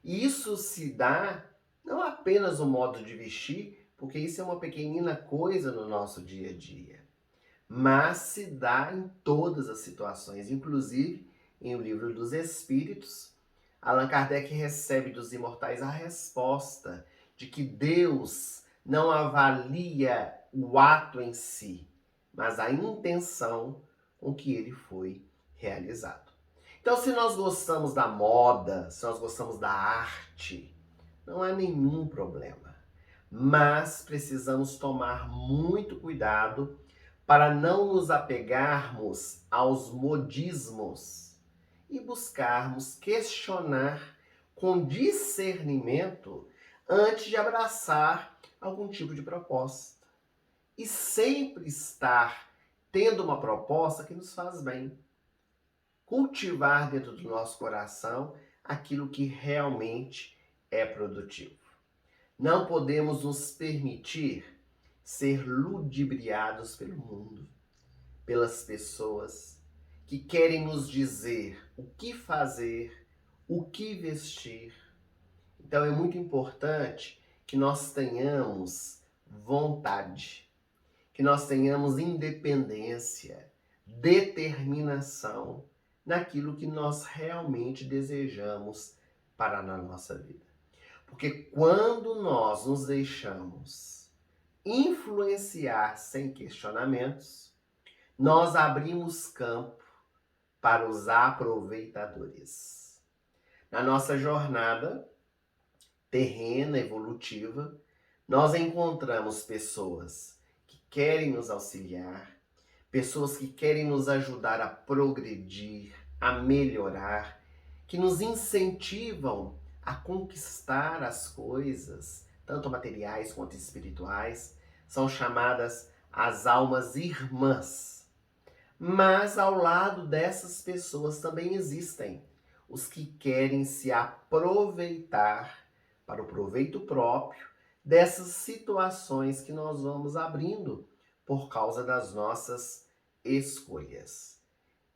E isso se dá não apenas no modo de vestir, porque isso é uma pequenina coisa no nosso dia a dia, mas se dá em todas as situações, inclusive em O Livro dos Espíritos. Allan Kardec recebe dos imortais a resposta de que Deus não avalia o ato em si, mas a intenção com que ele foi realizado. Então, se nós gostamos da moda, se nós gostamos da arte, não há nenhum problema. Mas precisamos tomar muito cuidado para não nos apegarmos aos modismos e buscarmos questionar com discernimento antes de abraçar algum tipo de proposta. E sempre estar tendo uma proposta que nos faz bem. Cultivar dentro do nosso coração aquilo que realmente é produtivo. Não podemos nos permitir ser ludibriados pelo mundo, pelas pessoas que querem nos dizer o que fazer, o que vestir. Então é muito importante que nós tenhamos vontade, que nós tenhamos independência, determinação naquilo que nós realmente desejamos para a nossa vida. Porque quando nós nos deixamos influenciar sem questionamentos, nós abrimos campo para os aproveitadores. Na nossa jornada terrena, evolutiva, nós encontramos pessoas que querem nos auxiliar, pessoas que querem nos ajudar a progredir, a melhorar, que nos incentivam a conquistar as coisas, tanto materiais quanto espirituais, são chamadas as almas irmãs. Mas ao lado dessas pessoas também existem os que querem se aproveitar para o proveito próprio dessas situações que nós vamos abrindo por causa das nossas escolhas.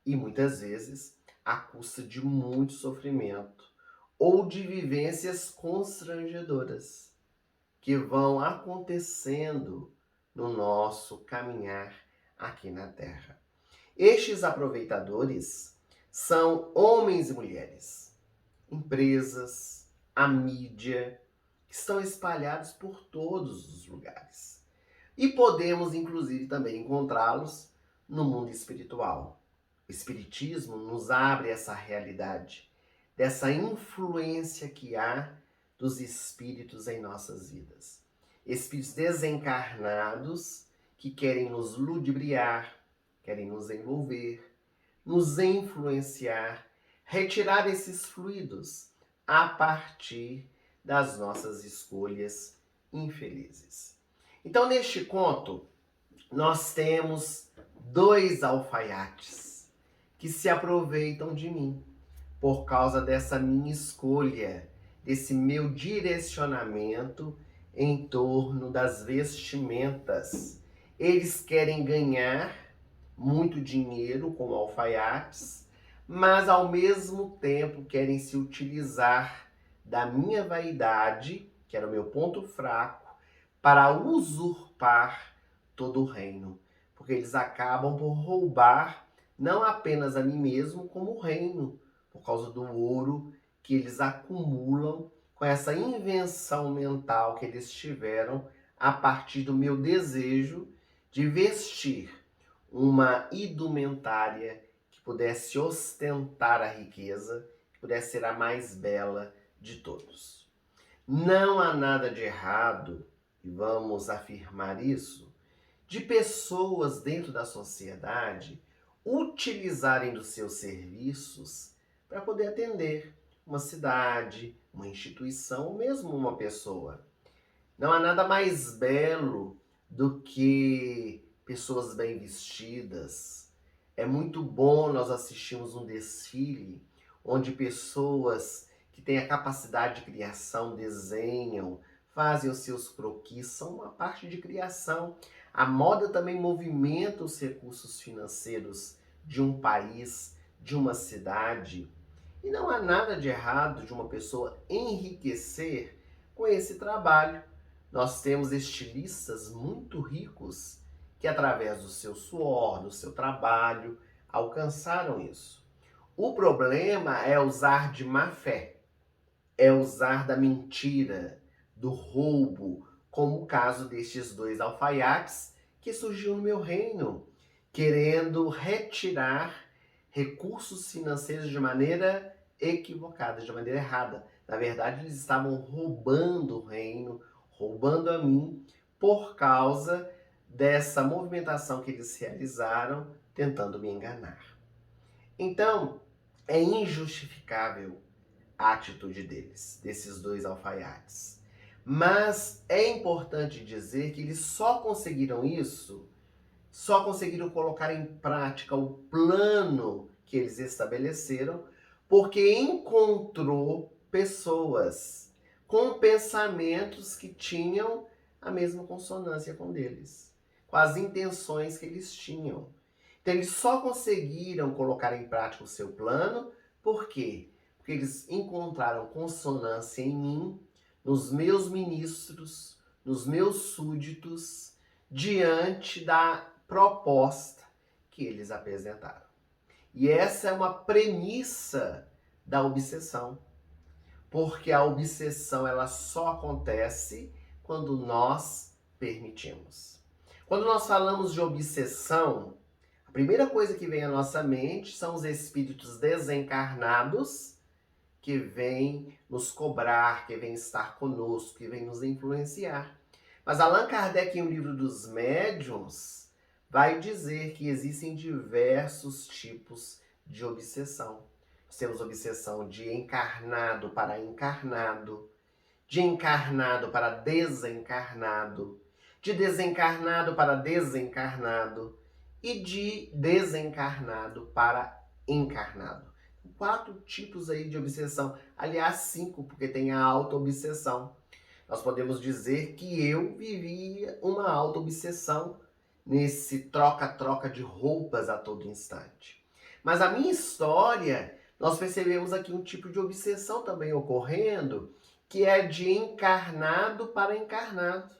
E muitas vezes à custa de muito sofrimento ou de vivências constrangedoras que vão acontecendo no nosso caminhar aqui na Terra. Estes aproveitadores são homens e mulheres, empresas, a mídia, que estão espalhados por todos os lugares. E podemos, inclusive, também encontrá-los no mundo espiritual. O Espiritismo nos abre essa realidade, dessa influência que há dos espíritos em nossas vidas. Espíritos desencarnados que querem nos ludibriar, querem nos envolver, nos influenciar, retirar esses fluidos a partir das nossas escolhas infelizes. Então, neste conto, nós temos dois alfaiates que se aproveitam de mim por causa dessa minha escolha, desse meu direcionamento em torno das vestimentas. Eles querem ganhar muito dinheiro com alfaiates, mas ao mesmo tempo querem se utilizar da minha vaidade, que era o meu ponto fraco, para usurpar todo o reino. Porque eles acabam por roubar não apenas a mim mesmo, como o reino, por causa do ouro que eles acumulam com essa invenção mental que eles tiveram a partir do meu desejo de vestir uma indumentária que pudesse ostentar a riqueza, que pudesse ser a mais bela de todos. Não há nada de errado, e vamos afirmar isso, de pessoas dentro da sociedade utilizarem dos seus serviços para poder atender uma cidade, uma instituição, ou mesmo uma pessoa. Não há nada mais belo do que pessoas bem vestidas. É muito bom nós assistirmos um desfile onde pessoas que têm a capacidade de criação desenham, fazem os seus croquis, são uma parte de criação. A moda também movimenta os recursos financeiros de um país, de uma cidade. E não há nada de errado de uma pessoa enriquecer com esse trabalho. Nós temos estilistas muito ricos que, através do seu suor, do seu trabalho, alcançaram isso. O problema é usar de má fé, é usar da mentira, do roubo, como o caso destes dois alfaiates que surgiu no meu reino, querendo retirar recursos financeiros de maneira equivocada, de maneira errada. Na verdade, eles estavam roubando o reino, roubando a mim, por causa dessa movimentação que eles realizaram, tentando me enganar. Então, é injustificável a atitude deles, desses dois alfaiates. Mas é importante dizer que eles só conseguiram isso, só conseguiram colocar em prática o plano que eles estabeleceram, porque encontrou pessoas com pensamentos que tinham a mesma consonância com deles, com as intenções que eles tinham. Então eles só conseguiram colocar em prática o seu plano, por quê? Porque eles encontraram consonância em mim, nos meus ministros, nos meus súditos, diante da proposta que eles apresentaram. E essa é uma premissa da obsessão, porque a obsessão ela só acontece quando nós permitimos. Quando nós falamos de obsessão, a primeira coisa que vem à nossa mente são os espíritos desencarnados que vêm nos cobrar, que vêm estar conosco, que vêm nos influenciar. Mas Allan Kardec, em O Livro dos Médiuns, vai dizer que existem diversos tipos de obsessão. Nós temos obsessão de encarnado para encarnado, de encarnado para desencarnado, de desencarnado para desencarnado e de desencarnado para encarnado. 4 tipos aí de obsessão. Aliás, 5, porque tem a auto-obsessão. Nós podemos dizer que eu vivia uma auto-obsessão nesse troca-troca de roupas a todo instante. Mas a minha história, nós percebemos aqui um tipo de obsessão também ocorrendo, que é de encarnado para encarnado.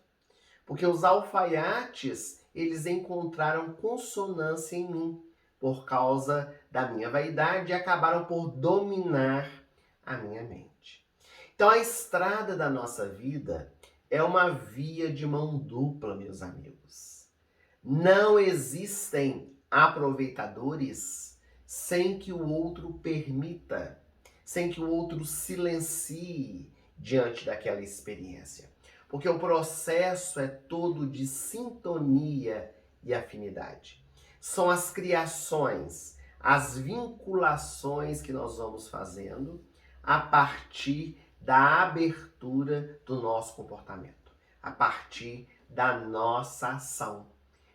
Porque os alfaiates, eles encontraram consonância em mim, por causa da minha vaidade, e acabaram por dominar a minha mente. Então a estrada da nossa vida é uma via de mão dupla, meus amigos. Não existem aproveitadores sem que o outro permita, sem que o outro silencie diante daquela experiência. porque o processo é todo de sintonia e afinidade. São as criações, as vinculações que nós vamos fazendo a partir da abertura do nosso comportamento, a partir da nossa ação.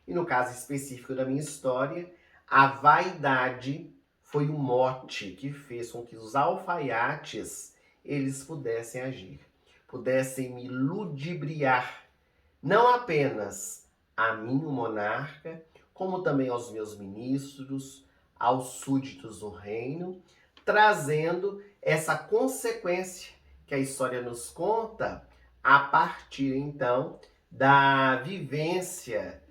E no caso específico da minha história, a vaidade foi o mote que fez com que os alfaiates eles pudessem agir, pudessem me ludibriar, não apenas a mim, o monarca, como também aos meus ministros, aos súditos do reino, trazendo essa consequência que a história nos conta a partir então da vivência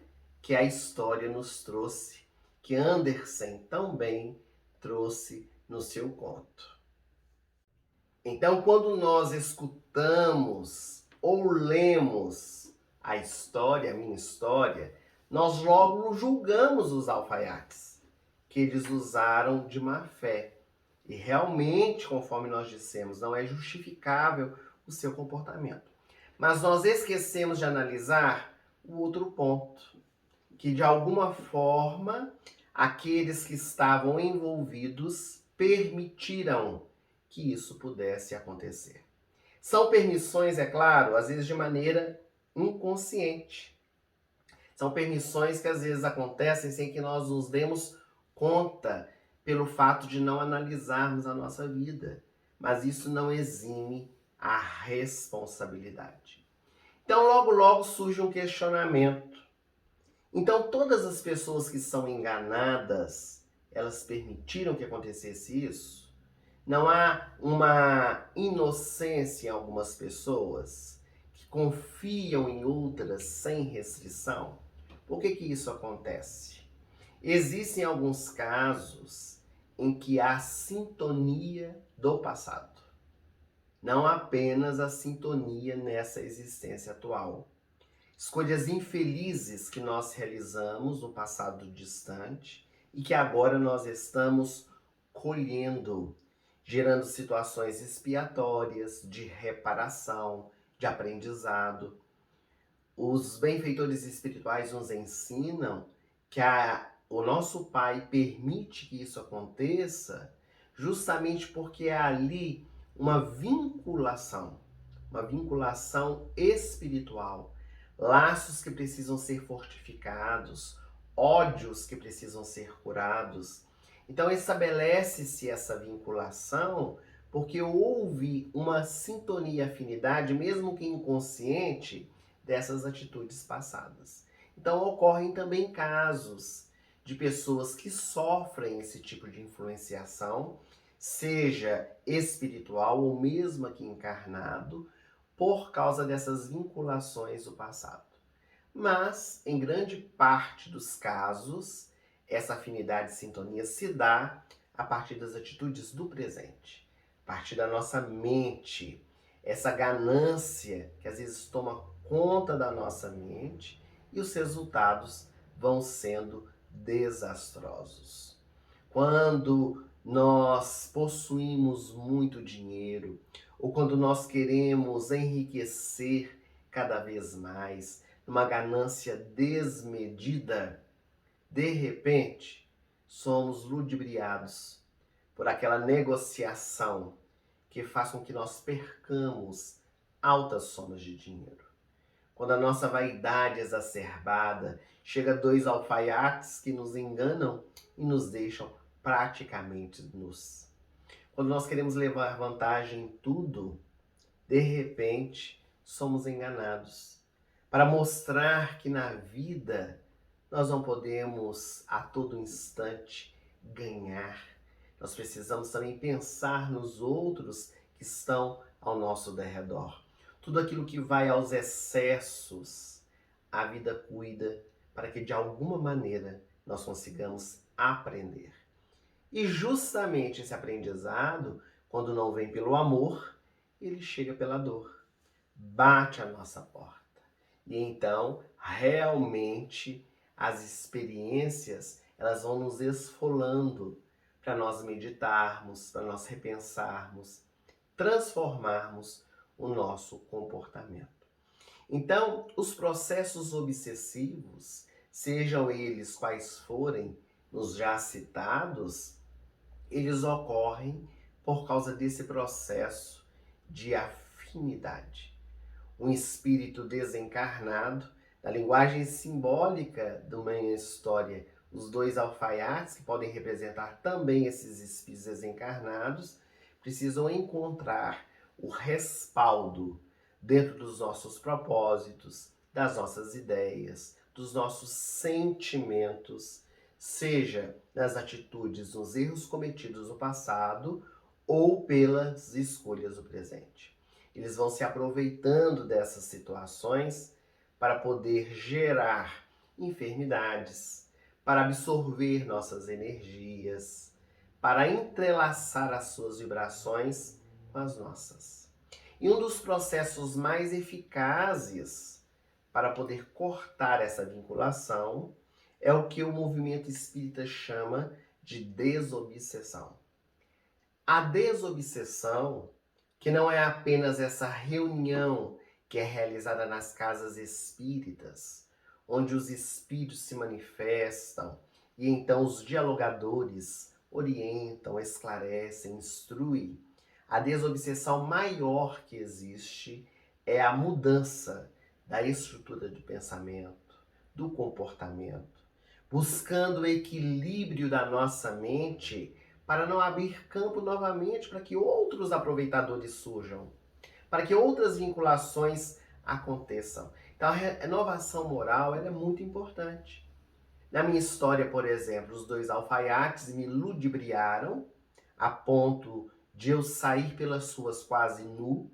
que a história nos trouxe, que Andersen também trouxe no seu conto. Então, quando nós escutamos ou lemos a história, a minha história, nós logo julgamos os alfaiates, que eles usaram de má fé. E realmente, conforme nós dissemos, não é justificável o seu comportamento. Mas nós esquecemos de analisar o outro ponto, que de alguma forma aqueles que estavam envolvidos permitiram que isso pudesse acontecer. São permissões, é claro, às vezes de maneira inconsciente. São permissões que às vezes acontecem sem que nós nos demos conta pelo fato de não analisarmos a nossa vida. Mas isso não exime a responsabilidade. Então, logo surge um questionamento. Então, todas as pessoas que são enganadas, elas permitiram que acontecesse isso? Não há uma inocência em algumas pessoas que confiam em outras sem restrição? Por que isso acontece? Existem alguns casos em que há sintonia do passado, não apenas a sintonia nessa existência atual. Escolhas infelizes que nós realizamos no passado distante e que agora nós estamos colhendo, gerando situações expiatórias, de reparação, de aprendizado. Os benfeitores espirituais nos ensinam que o nosso Pai permite que isso aconteça justamente porque é ali uma vinculação espiritual, laços que precisam ser fortificados, ódios que precisam ser curados. Então estabelece-se essa vinculação porque houve uma sintonia e afinidade, mesmo que inconsciente, dessas atitudes passadas. Então ocorrem também casos de pessoas que sofrem esse tipo de influenciação, seja espiritual ou mesmo aqui encarnado, por causa dessas vinculações do passado. Mas, em grande parte dos casos, essa afinidade e sintonia se dá a partir das atitudes do presente, a partir da nossa mente, essa ganância que às vezes toma conta da nossa mente e os resultados vão sendo desastrosos. Quando nós possuímos muito dinheiro, ou quando nós queremos enriquecer cada vez mais, numa ganância desmedida, de repente, somos ludibriados por aquela negociação que faz com que nós percamos altas somas de dinheiro. Quando a nossa vaidade exacerbada chega a 2 alfaiates que nos enganam e nos deixam praticamente nus. Quando nós queremos levar vantagem em tudo, de repente somos enganados. Para mostrar que na vida nós não podemos a todo instante ganhar. Nós precisamos também pensar nos outros que estão ao nosso derredor. Tudo aquilo que vai aos excessos, a vida cuida para que de alguma maneira nós consigamos aprender. E justamente esse aprendizado, quando não vem pelo amor, ele chega pela dor, bate a nossa porta. E então, realmente, as experiências, elas vão nos esfolando para nós meditarmos, para nós repensarmos, transformarmos o nosso comportamento. Então, os processos obsessivos, sejam eles quais forem, nos já citados, eles ocorrem por causa desse processo de afinidade. Um espírito desencarnado, na linguagem simbólica de uma história, os dois alfaiates, que podem representar também esses espíritos desencarnados, precisam encontrar o respaldo dentro dos nossos propósitos, das nossas ideias, dos nossos sentimentos, seja nas atitudes, nos erros cometidos no passado ou pelas escolhas do presente. Eles vão se aproveitando dessas situações para poder gerar enfermidades, para absorver nossas energias, para entrelaçar as suas vibrações com as nossas. E um dos processos mais eficazes para poder cortar essa vinculação é o que o movimento espírita chama de desobsessão. A desobsessão, que não é apenas essa reunião que é realizada nas casas espíritas, onde os espíritos se manifestam e então os dialogadores orientam, esclarecem, instruem. A desobsessão maior que existe é a mudança da estrutura do pensamento, do comportamento, buscando o equilíbrio da nossa mente para não abrir campo novamente para que outros aproveitadores surjam, para que outras vinculações aconteçam. Então a renovação moral é muito importante. Na minha história, por exemplo, os dois alfaiates me ludibriaram a ponto de eu sair pelas ruas quase nu.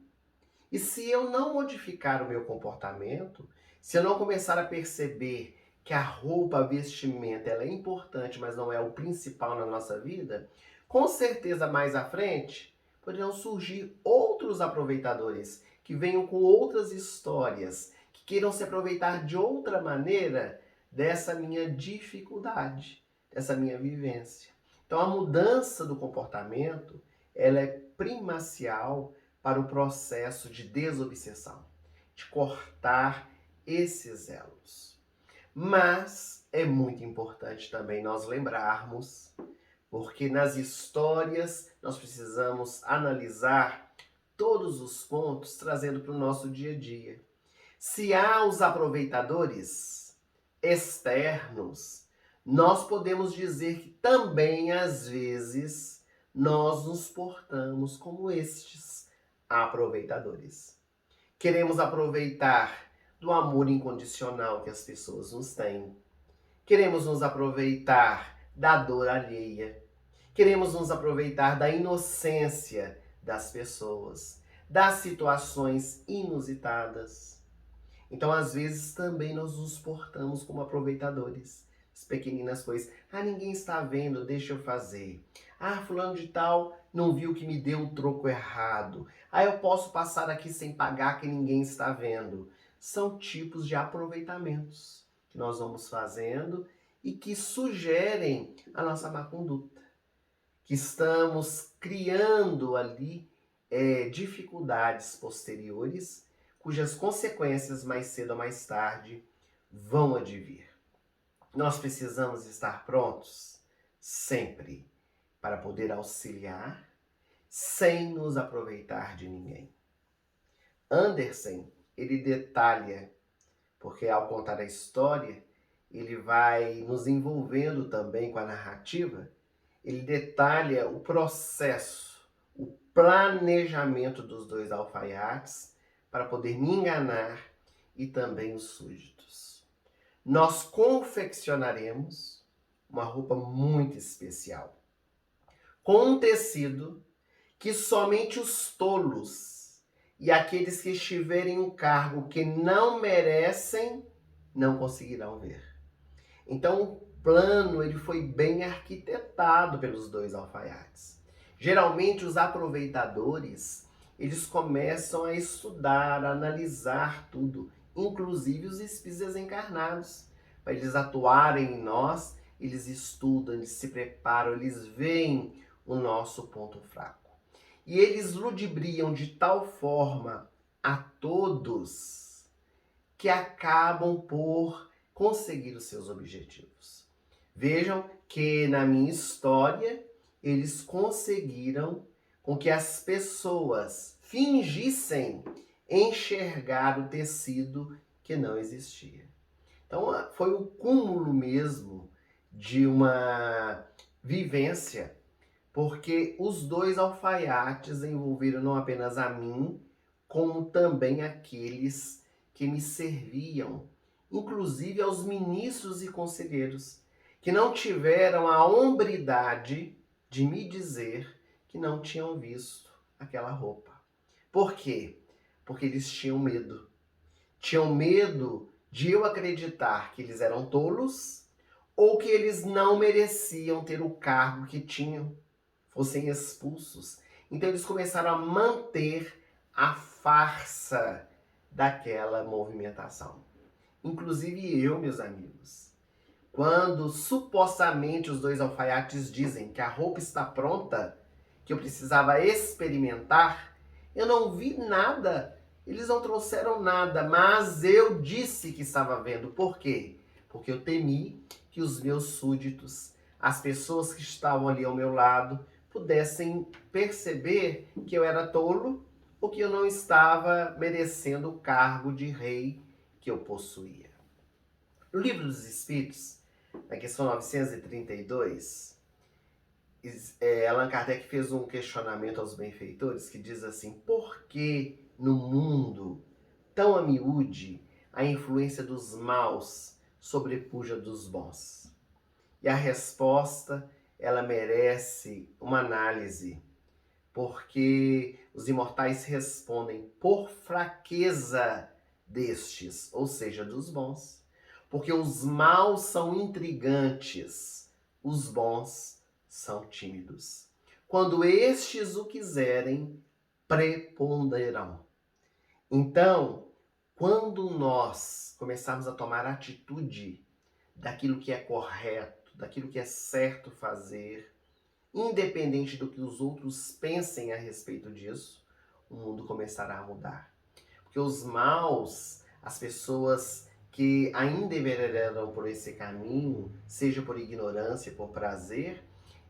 E se eu não modificar o meu comportamento, se eu não começar a perceber que a roupa, a vestimenta, ela é importante, mas não é o principal na nossa vida, com certeza mais à frente poderão surgir outros aproveitadores que venham com outras histórias, que queiram se aproveitar de outra maneira dessa minha dificuldade, dessa minha vivência. Então a mudança do comportamento, ela é primacial para o processo de desobsessão, de cortar esses elos. Mas é muito importante também nós lembrarmos, porque nas histórias nós precisamos analisar todos os pontos trazendo para o nosso dia a dia. Se há os aproveitadores externos, nós podemos dizer que também, às vezes, nós nos portamos como estes aproveitadores. Queremos aproveitar do amor incondicional que as pessoas nos têm. Queremos nos aproveitar da dor alheia. Queremos nos aproveitar da inocência das pessoas, das situações inusitadas. Então, às vezes, também nós nos portamos como aproveitadores. As pequeninas coisas. Ah, ninguém está vendo, deixa eu fazer. Ah, fulano de tal não viu que me deu o troco errado. Ah, eu posso passar aqui sem pagar que ninguém está vendo. São tipos de aproveitamentos que nós vamos fazendo e que sugerem a nossa má conduta. Que estamos criando ali dificuldades posteriores, cujas consequências mais cedo ou mais tarde vão advir. Nós precisamos estar prontos sempre para poder auxiliar sem nos aproveitar de ninguém. Anderson, ele detalha, porque ao contar a história, ele vai nos envolvendo também com a narrativa, ele detalha o processo, o planejamento dos dois alfaiates para poder me enganar e também os súditos. Nós confeccionaremos uma roupa muito especial, com um tecido que somente os tolos e aqueles que estiverem em um cargo que não merecem não conseguirão ver. Então o plano ele foi bem arquitetado pelos dois alfaiates. Geralmente os aproveitadores eles começam a estudar, a analisar tudo, inclusive os espíritos desencarnados. Para eles atuarem em nós, eles estudam, eles se preparam, eles veem o nosso ponto fraco. E eles ludibriam de tal forma a todos que acabam por conseguir os seus objetivos. Vejam que na minha história, eles conseguiram com que as pessoas fingissem enxergar o tecido que não existia. Então, foi o cúmulo mesmo de uma vivência, porque os dois alfaiates envolveram não apenas a mim, como também aqueles que me serviam, inclusive aos ministros e conselheiros, que não tiveram a hombridade de me dizer que não tinham visto aquela roupa. Por quê? Porque eles tinham medo. Tinham medo de eu acreditar que eles eram tolos ou que eles não mereciam ter o cargo que tinham, fossem expulsos. Então eles começaram a manter a farsa daquela movimentação. Inclusive eu, meus amigos, quando supostamente os dois alfaiates dizem que a roupa está pronta, que eu precisava experimentar, eu não vi nada. Eles não trouxeram nada, mas eu disse que estava vendo. Por quê? Porque eu temi que os meus súditos, as pessoas que estavam ali ao meu lado, pudessem perceber que eu era tolo ou que eu não estava merecendo o cargo de rei que eu possuía. No Livro dos Espíritos, na questão 932, Allan Kardec fez um questionamento aos benfeitores que diz assim: por que no mundo tão a miúde a influência dos maus sobrepuja dos bons? E a resposta, ela merece uma análise, porque os imortais respondem por fraqueza destes, ou seja, dos bons. Porque os maus são intrigantes, os bons são tímidos. Quando estes o quiserem, preponderarão. Então, quando nós começarmos a tomar atitude daquilo que é correto, daquilo que é certo fazer, independente do que os outros pensem a respeito disso, o mundo começará a mudar. Porque os maus, as pessoas que ainda enveredarão por esse caminho, seja por ignorância, por prazer,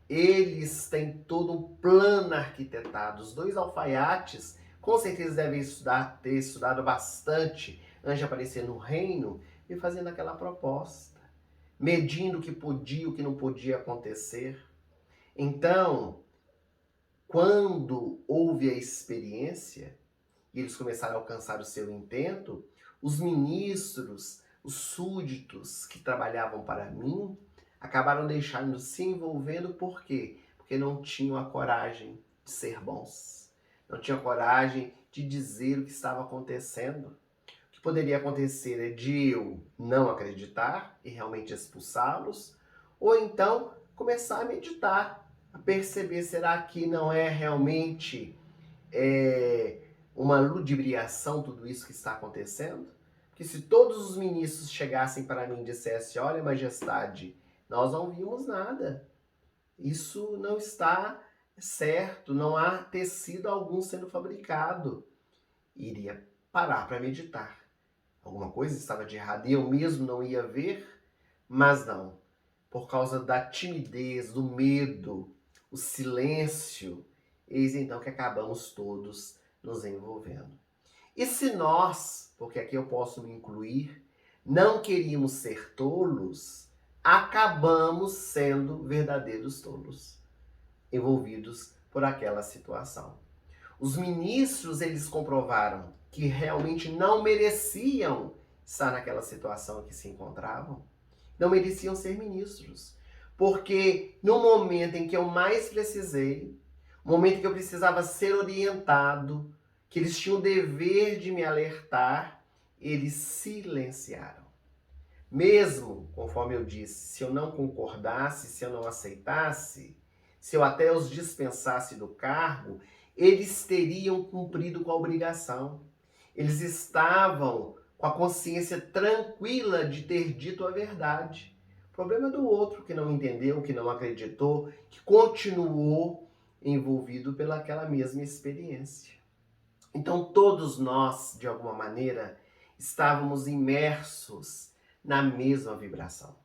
eles têm todo um plano arquitetado. Os dois alfaiates, com certeza, devem ter estudado bastante antes de aparecer no reino e fazendo aquela proposta, medindo o que podia e o que não podia acontecer. Então, quando houve a experiência e eles começaram a alcançar o seu intento, os ministros, os súditos que trabalhavam para mim, acabaram deixando se envolvendo. Por quê? Porque não tinham a coragem de ser bons. Não tinham coragem de dizer o que estava acontecendo. O que poderia acontecer é de eu não acreditar e realmente expulsá-los, ou então começar a meditar, a perceber, será que não é realmente uma ludibriação tudo isso que está acontecendo? Porque se todos os ministros chegassem para mim e dissessem: olha, majestade, nós não vimos nada, isso não está certo, não há tecido algum sendo fabricado, iria parar para meditar. Alguma coisa estava de errado e eu mesmo não ia ver, mas não. Por causa da timidez, do medo, o silêncio, eis então que acabamos todos nos envolvendo. E se nós, porque aqui eu posso me incluir, não queríamos ser tolos, acabamos sendo verdadeiros tolos, envolvidos por aquela situação. Os ministros, eles comprovaram que realmente não mereciam estar naquela situação que se encontravam, não mereciam ser ministros, porque no momento em que eu mais precisei, no momento em que eu precisava ser orientado, que eles tinham o dever de me alertar, eles silenciaram. Mesmo, conforme eu disse, se eu não concordasse, se eu não aceitasse, se eu até os dispensasse do cargo, eles teriam cumprido com a obrigação. Eles estavam com a consciência tranquila de ter dito a verdade. O problema é do outro que não entendeu, que não acreditou, que continuou envolvido pelaquela mesma experiência. Então todos nós, de alguma maneira, estávamos imersos na mesma vibração.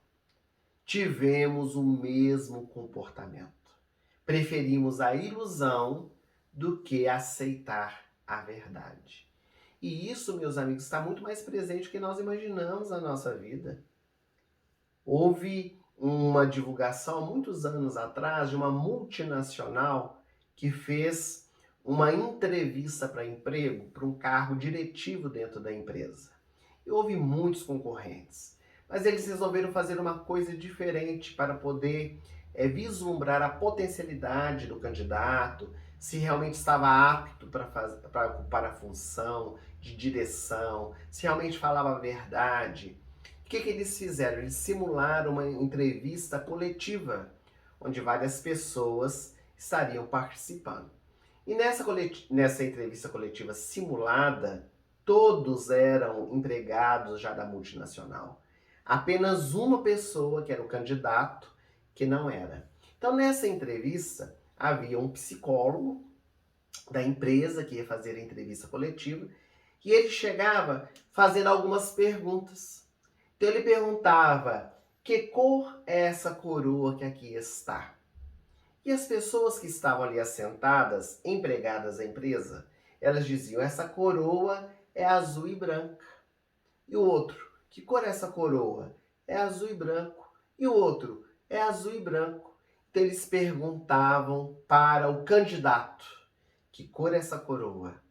Tivemos o mesmo comportamento. Preferimos a ilusão do que aceitar a verdade. E isso, meus amigos, está muito mais presente do que nós imaginamos na nossa vida. Houve uma divulgação há muitos anos atrás de uma multinacional que fez uma entrevista para emprego, para um cargo diretivo dentro da empresa. E houve muitos concorrentes, mas eles resolveram fazer uma coisa diferente para poder vislumbrar a potencialidade do candidato, se realmente estava apto para ocupar a função de direção, se realmente falava a verdade. O que eles fizeram? Eles simularam uma entrevista coletiva, onde várias pessoas estariam participando. E nessa entrevista coletiva simulada, todos eram empregados já da multinacional. Apenas uma pessoa, que era o candidato, que não era. Então, nessa entrevista, havia um psicólogo da empresa que ia fazer a entrevista coletiva, e ele chegava fazendo algumas perguntas. Então ele perguntava: que cor é essa coroa que aqui está? E as pessoas que estavam ali assentadas, empregadas da empresa, elas diziam: essa coroa é azul e branca. E o outro: que cor é essa coroa? É azul e branco. E o outro: é azul e branco. Então eles perguntavam para o candidato: que cor é essa coroa?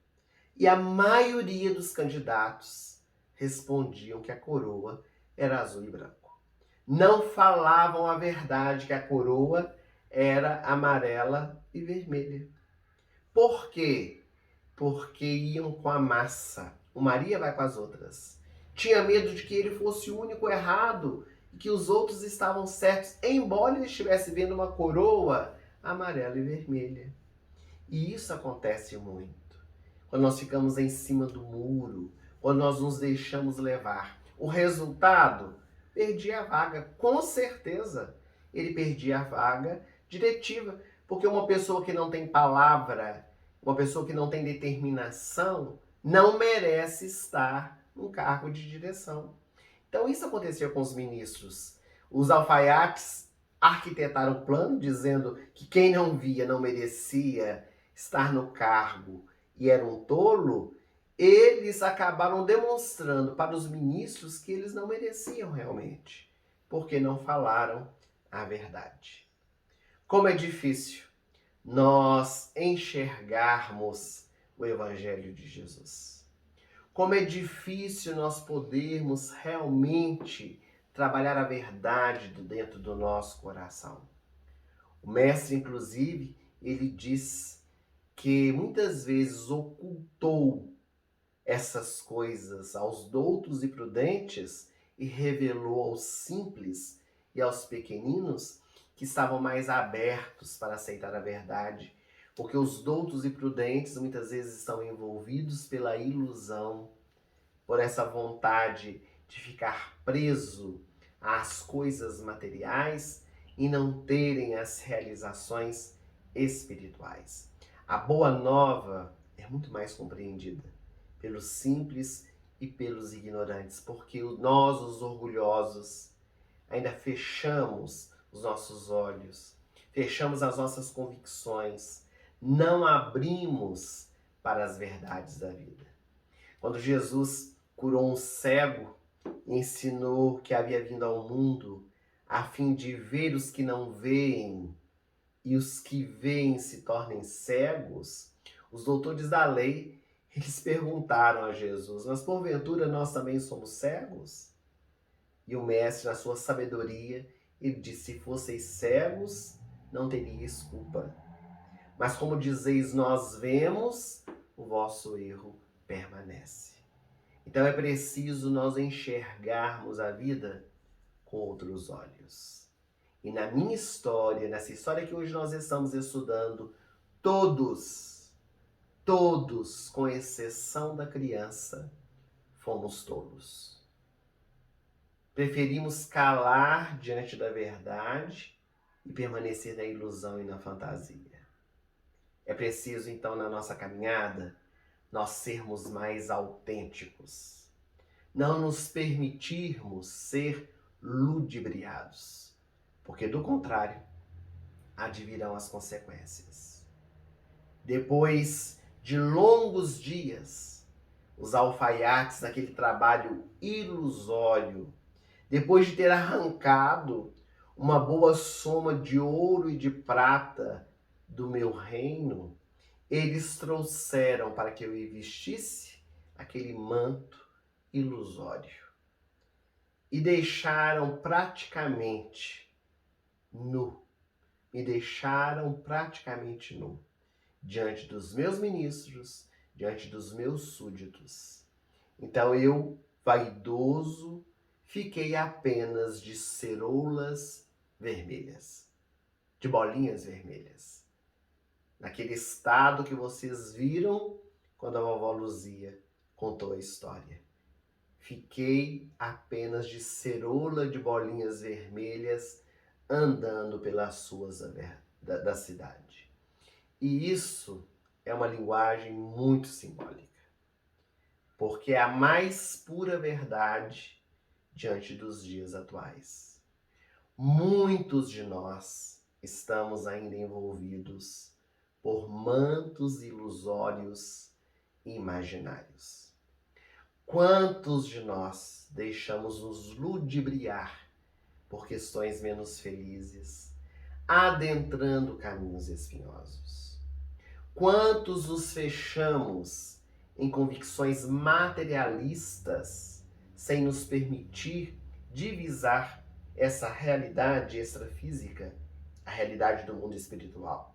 E a maioria dos candidatos respondiam que a coroa era azul e branco. Não falavam a verdade, que a coroa era amarela e vermelha. Por quê? Porque iam com a massa. O Maria vai com as outras. Tinha medo de que ele fosse o único errado e que os outros estavam certos, embora ele estivesse vendo uma coroa amarela e vermelha. E isso acontece muito. Quando nós ficamos em cima do muro, quando nós nos deixamos levar. O resultado? Perdia a vaga, com certeza. Ele perdia a vaga diretiva, porque uma pessoa que não tem palavra, uma pessoa que não tem determinação, não merece estar num cargo de direção. Então isso aconteceu com os ministros. Os alfaiates arquitetaram o plano, dizendo que quem não via não merecia estar no cargo e era um tolo. Eles acabaram demonstrando para os ministros que eles não mereciam realmente, porque não falaram a verdade. Como é difícil nós enxergarmos o Evangelho de Jesus. Como é difícil nós podermos realmente trabalhar a verdade dentro do nosso coração. O mestre, inclusive, ele diz que muitas vezes ocultou essas coisas aos doutos e prudentes e revelou aos simples e aos pequeninos que estavam mais abertos para aceitar a verdade, porque os doutos e prudentes muitas vezes estão envolvidos pela ilusão, por essa vontade de ficar preso às coisas materiais e não terem as realizações espirituais. A boa nova é muito mais compreendida pelos simples e pelos ignorantes, porque nós, os orgulhosos, ainda fechamos os nossos olhos, fechamos as nossas convicções, não abrimos para as verdades da vida. Quando Jesus curou um cego e ensinou que havia vindo ao mundo a fim de ver os que não veem e os que veem se tornem cegos, os doutores da lei, eles perguntaram a Jesus: mas porventura nós também somos cegos? E o mestre, na sua sabedoria, ele disse: se fosseis cegos, não teríeis culpa. Mas como dizeis, nós vemos, o vosso erro permanece. Então é preciso nós enxergarmos a vida com outros olhos. E na minha história, nessa história que hoje nós estamos estudando, todos, com exceção da criança, fomos tolos. Preferimos calar diante da verdade e permanecer na ilusão e na fantasia. É preciso, então, na nossa caminhada, nós sermos mais autênticos. não nos permitirmos ser ludibriados, porque do contrário, advirão as consequências. Depois de longos dias, os alfaiates daquele trabalho ilusório, depois de ter arrancado uma boa soma de ouro e de prata do meu reino, eles trouxeram para que eu vestisse aquele manto ilusório e deixaram praticamente nu, me deixaram praticamente nu diante dos meus ministros, diante dos meus súditos. Então eu, vaidoso, fiquei apenas de ceroulas vermelhas, de bolinhas vermelhas. Naquele estado que vocês viram quando a vovó Luzia contou a história. Fiquei apenas de ceroula de bolinhas vermelhas andando pelas ruas da cidade. E isso é uma linguagem muito simbólica, porque é a mais pura verdade diante dos dias atuais. Muitos de nós estamos ainda envolvidos por mantos ilusórios e imaginários. Quantos de nós deixamos nos ludibriar por questões menos felizes, adentrando caminhos espinhosos? Quantos nos fechamos em convicções materialistas sem nos permitir divisar essa realidade extrafísica, a realidade do mundo espiritual?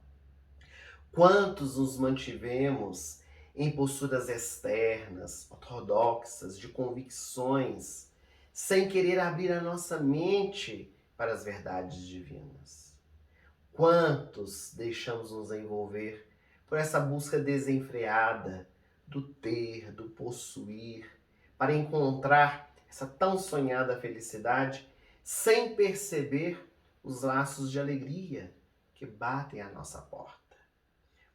Quantos nos mantivemos em posturas externas, ortodoxas, de convicções, sem querer abrir a nossa mente para as verdades divinas? Quantos deixamos nos envolver por essa busca desenfreada do ter, do possuir, para encontrar essa tão sonhada felicidade, sem perceber os laços de alegria que batem à nossa porta?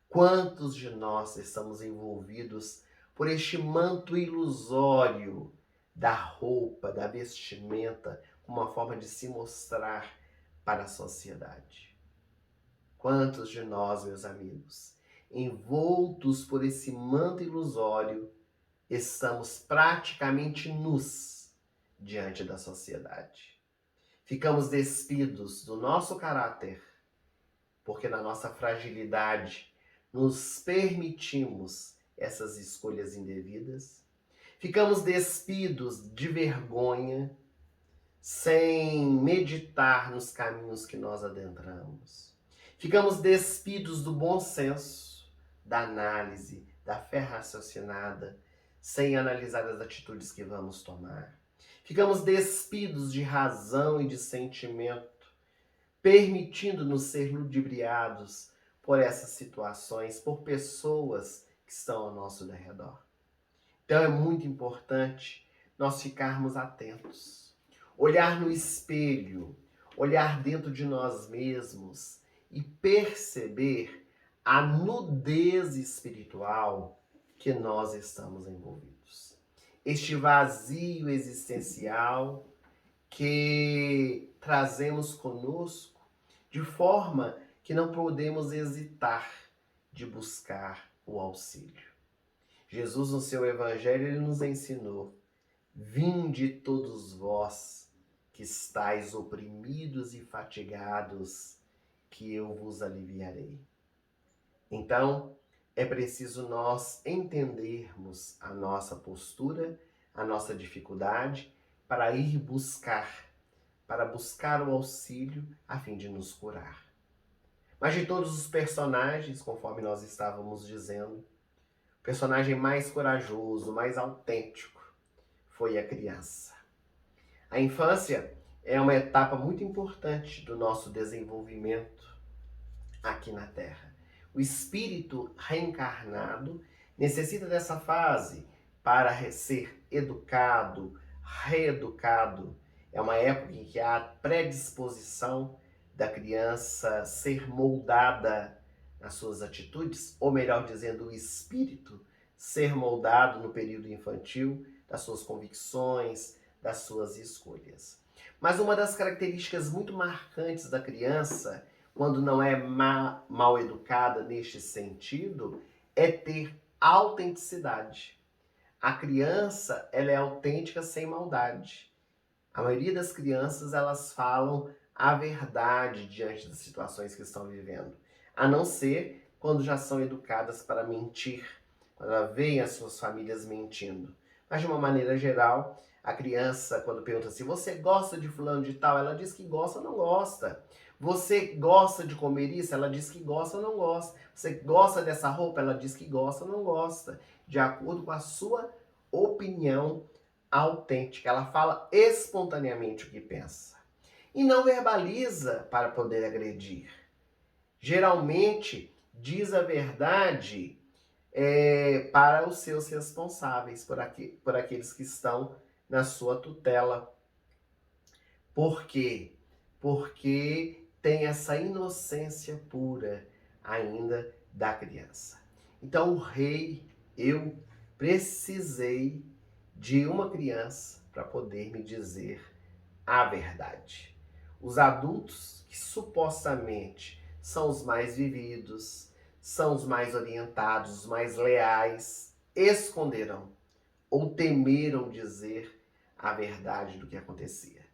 Quantos de nós estamos envolvidos por este manto ilusório da roupa, da vestimenta, como uma forma de se mostrar para a sociedade? Quantos de nós, meus amigos, envoltos por esse manto ilusório, estamos praticamente nus diante da sociedade? Ficamos despidos do nosso caráter, porque na nossa fragilidade nos permitimos essas escolhas indevidas. Ficamos despidos de vergonha, sem meditar nos caminhos que nós adentramos. Ficamos despidos do bom senso, da análise, da fé raciocinada, sem analisar as atitudes que vamos tomar. Ficamos despidos de razão e de sentimento, permitindo-nos ser ludibriados por essas situações, por pessoas que estão ao nosso redor. Então é muito importante nós ficarmos atentos, olhar no espelho, olhar dentro de nós mesmos e perceber a nudez espiritual que nós estamos envolvidos. Este vazio existencial que trazemos conosco de forma que não podemos hesitar de buscar o auxílio. Jesus, no seu evangelho, ele nos ensinou: vinde todos vós que estáis oprimidos e fatigados, que eu vos aliviarei. Então, é preciso nós entendermos a nossa postura, a nossa dificuldade, para ir buscar o auxílio a fim de nos curar. Mas de todos os personagens, conforme nós estávamos dizendo, o personagem mais corajoso, mais autêntico, foi a criança. A infância é uma etapa muito importante do nosso desenvolvimento aqui na Terra. O espírito reencarnado necessita dessa fase para ser educado, reeducado. É uma época em que há predisposição da criança ser moldada nas suas atitudes, ou melhor dizendo, o espírito ser moldado no período infantil das suas convicções, das suas escolhas. Mas uma das características muito marcantes da criança, quando não é mal educada neste sentido, é ter autenticidade. A criança, ela é autêntica sem maldade. A maioria das crianças, elas falam a verdade diante das situações que estão vivendo, a não ser quando já são educadas para mentir, quando ela vê as suas famílias mentindo. Mas de uma maneira geral, a criança, quando pergunta assim, você gosta de fulano de tal? Ela diz que gosta ou não gosta. Você gosta de comer isso? Ela diz que gosta ou não gosta. Você gosta dessa roupa? Ela diz que gosta ou não gosta. De acordo com a sua opinião autêntica. Ela fala espontaneamente o que pensa. E não verbaliza para poder agredir. Geralmente, diz a verdade para os seus responsáveis, por aqueles que estão na sua tutela. Por quê? Porque tem essa inocência pura ainda da criança. Então, o rei, eu precisei de uma criança para poder me dizer a verdade. Os adultos, que supostamente são os mais vividos, são os mais orientados, os mais leais, esconderam ou temeram dizer a verdade do que acontecia.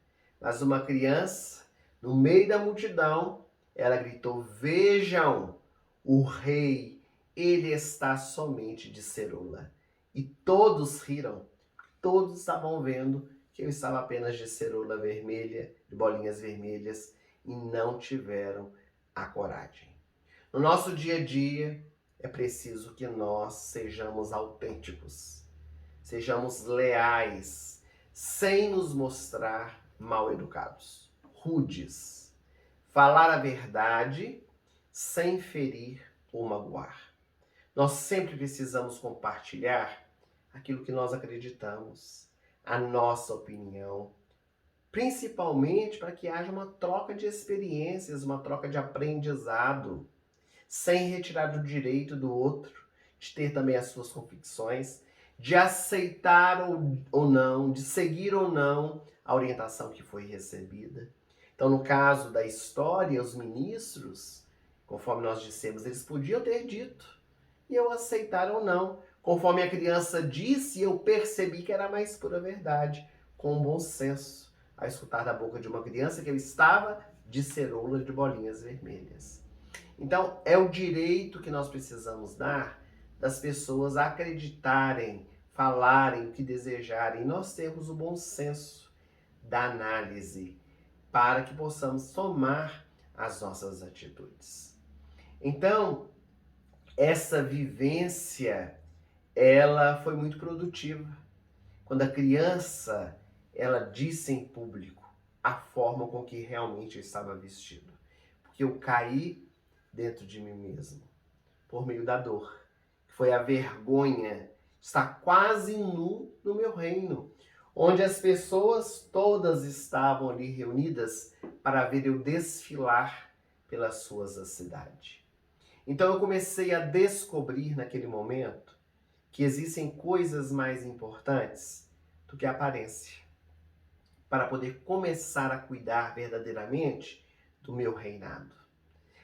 Mas uma criança, no meio da multidão, ela gritou, vejam, o rei, ele está somente de ceroula. E todos riram, todos estavam vendo que eu estava apenas de ceroula vermelha, de bolinhas vermelhas, e não tiveram a coragem. No nosso dia a dia, é preciso que nós sejamos autênticos, sejamos leais, sem nos mostrar mal educados, rudes. Falar a verdade sem ferir ou magoar. Nós sempre precisamos compartilhar aquilo que nós acreditamos, a nossa opinião, principalmente para que haja uma troca de experiências, uma troca de aprendizado, sem retirar o direito do outro de ter também as suas convicções, de aceitar ou não, de seguir ou não a orientação que foi recebida. Então, no caso da história, os ministros, conforme nós dissemos, eles podiam ter dito, e eu aceitar ou não. Conforme a criança disse, eu percebi que era a mais pura verdade, com bom senso, a escutar da boca de uma criança que eu estava de ceroula de bolinhas vermelhas. Então, é o direito que nós precisamos dar das pessoas acreditarem, falarem o que desejarem. Nós temos o bom senso da análise para que possamos tomar as nossas atitudes. Então, essa vivência, ela foi muito produtiva. Quando a criança, ela disse em público a forma com que realmente eu estava vestido. Porque eu caí dentro de mim mesmo, por meio da dor. Foi a vergonha de estar quase nu no meu reino, onde as pessoas todas estavam ali reunidas para ver eu desfilar pelas suas da cidade. Então eu comecei a descobrir naquele momento que existem coisas mais importantes do que a aparência, para poder começar a cuidar verdadeiramente do meu reinado.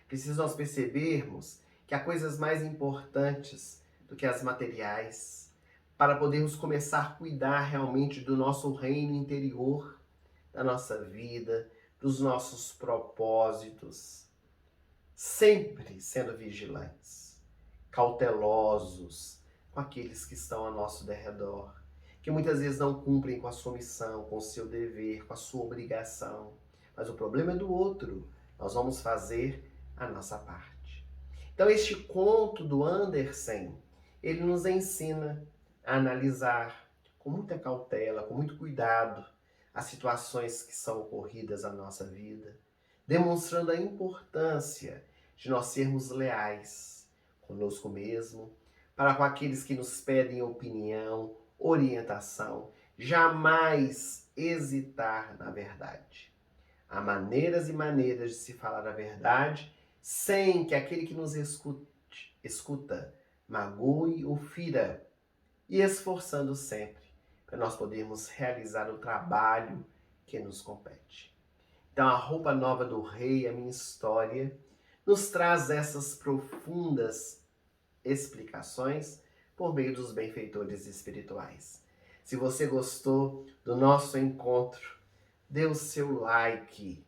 Preciso nós percebermos que há coisas mais importantes do que as materiais, para podermos começar a cuidar realmente do nosso reino interior, da nossa vida, dos nossos propósitos, sempre sendo vigilantes, cautelosos com aqueles que estão ao nosso derredor, que muitas vezes não cumprem com a sua missão, com o seu dever, com a sua obrigação. Mas o problema é do outro. Nós vamos fazer a nossa parte. Então, este conto do Andersen, ele nos ensina a analisar com muita cautela, com muito cuidado, as situações que são ocorridas na nossa vida, demonstrando a importância de nós sermos leais conosco mesmo, para com aqueles que nos pedem opinião, orientação, jamais hesitar na verdade. Há maneiras e maneiras de se falar a verdade sem que aquele que nos escuta magoe ou fira, e esforçando sempre para nós podermos realizar o trabalho que nos compete. Então, a roupa nova do rei, a minha história, nos traz essas profundas explicações por meio dos benfeitores espirituais. Se você gostou do nosso encontro, dê o seu like.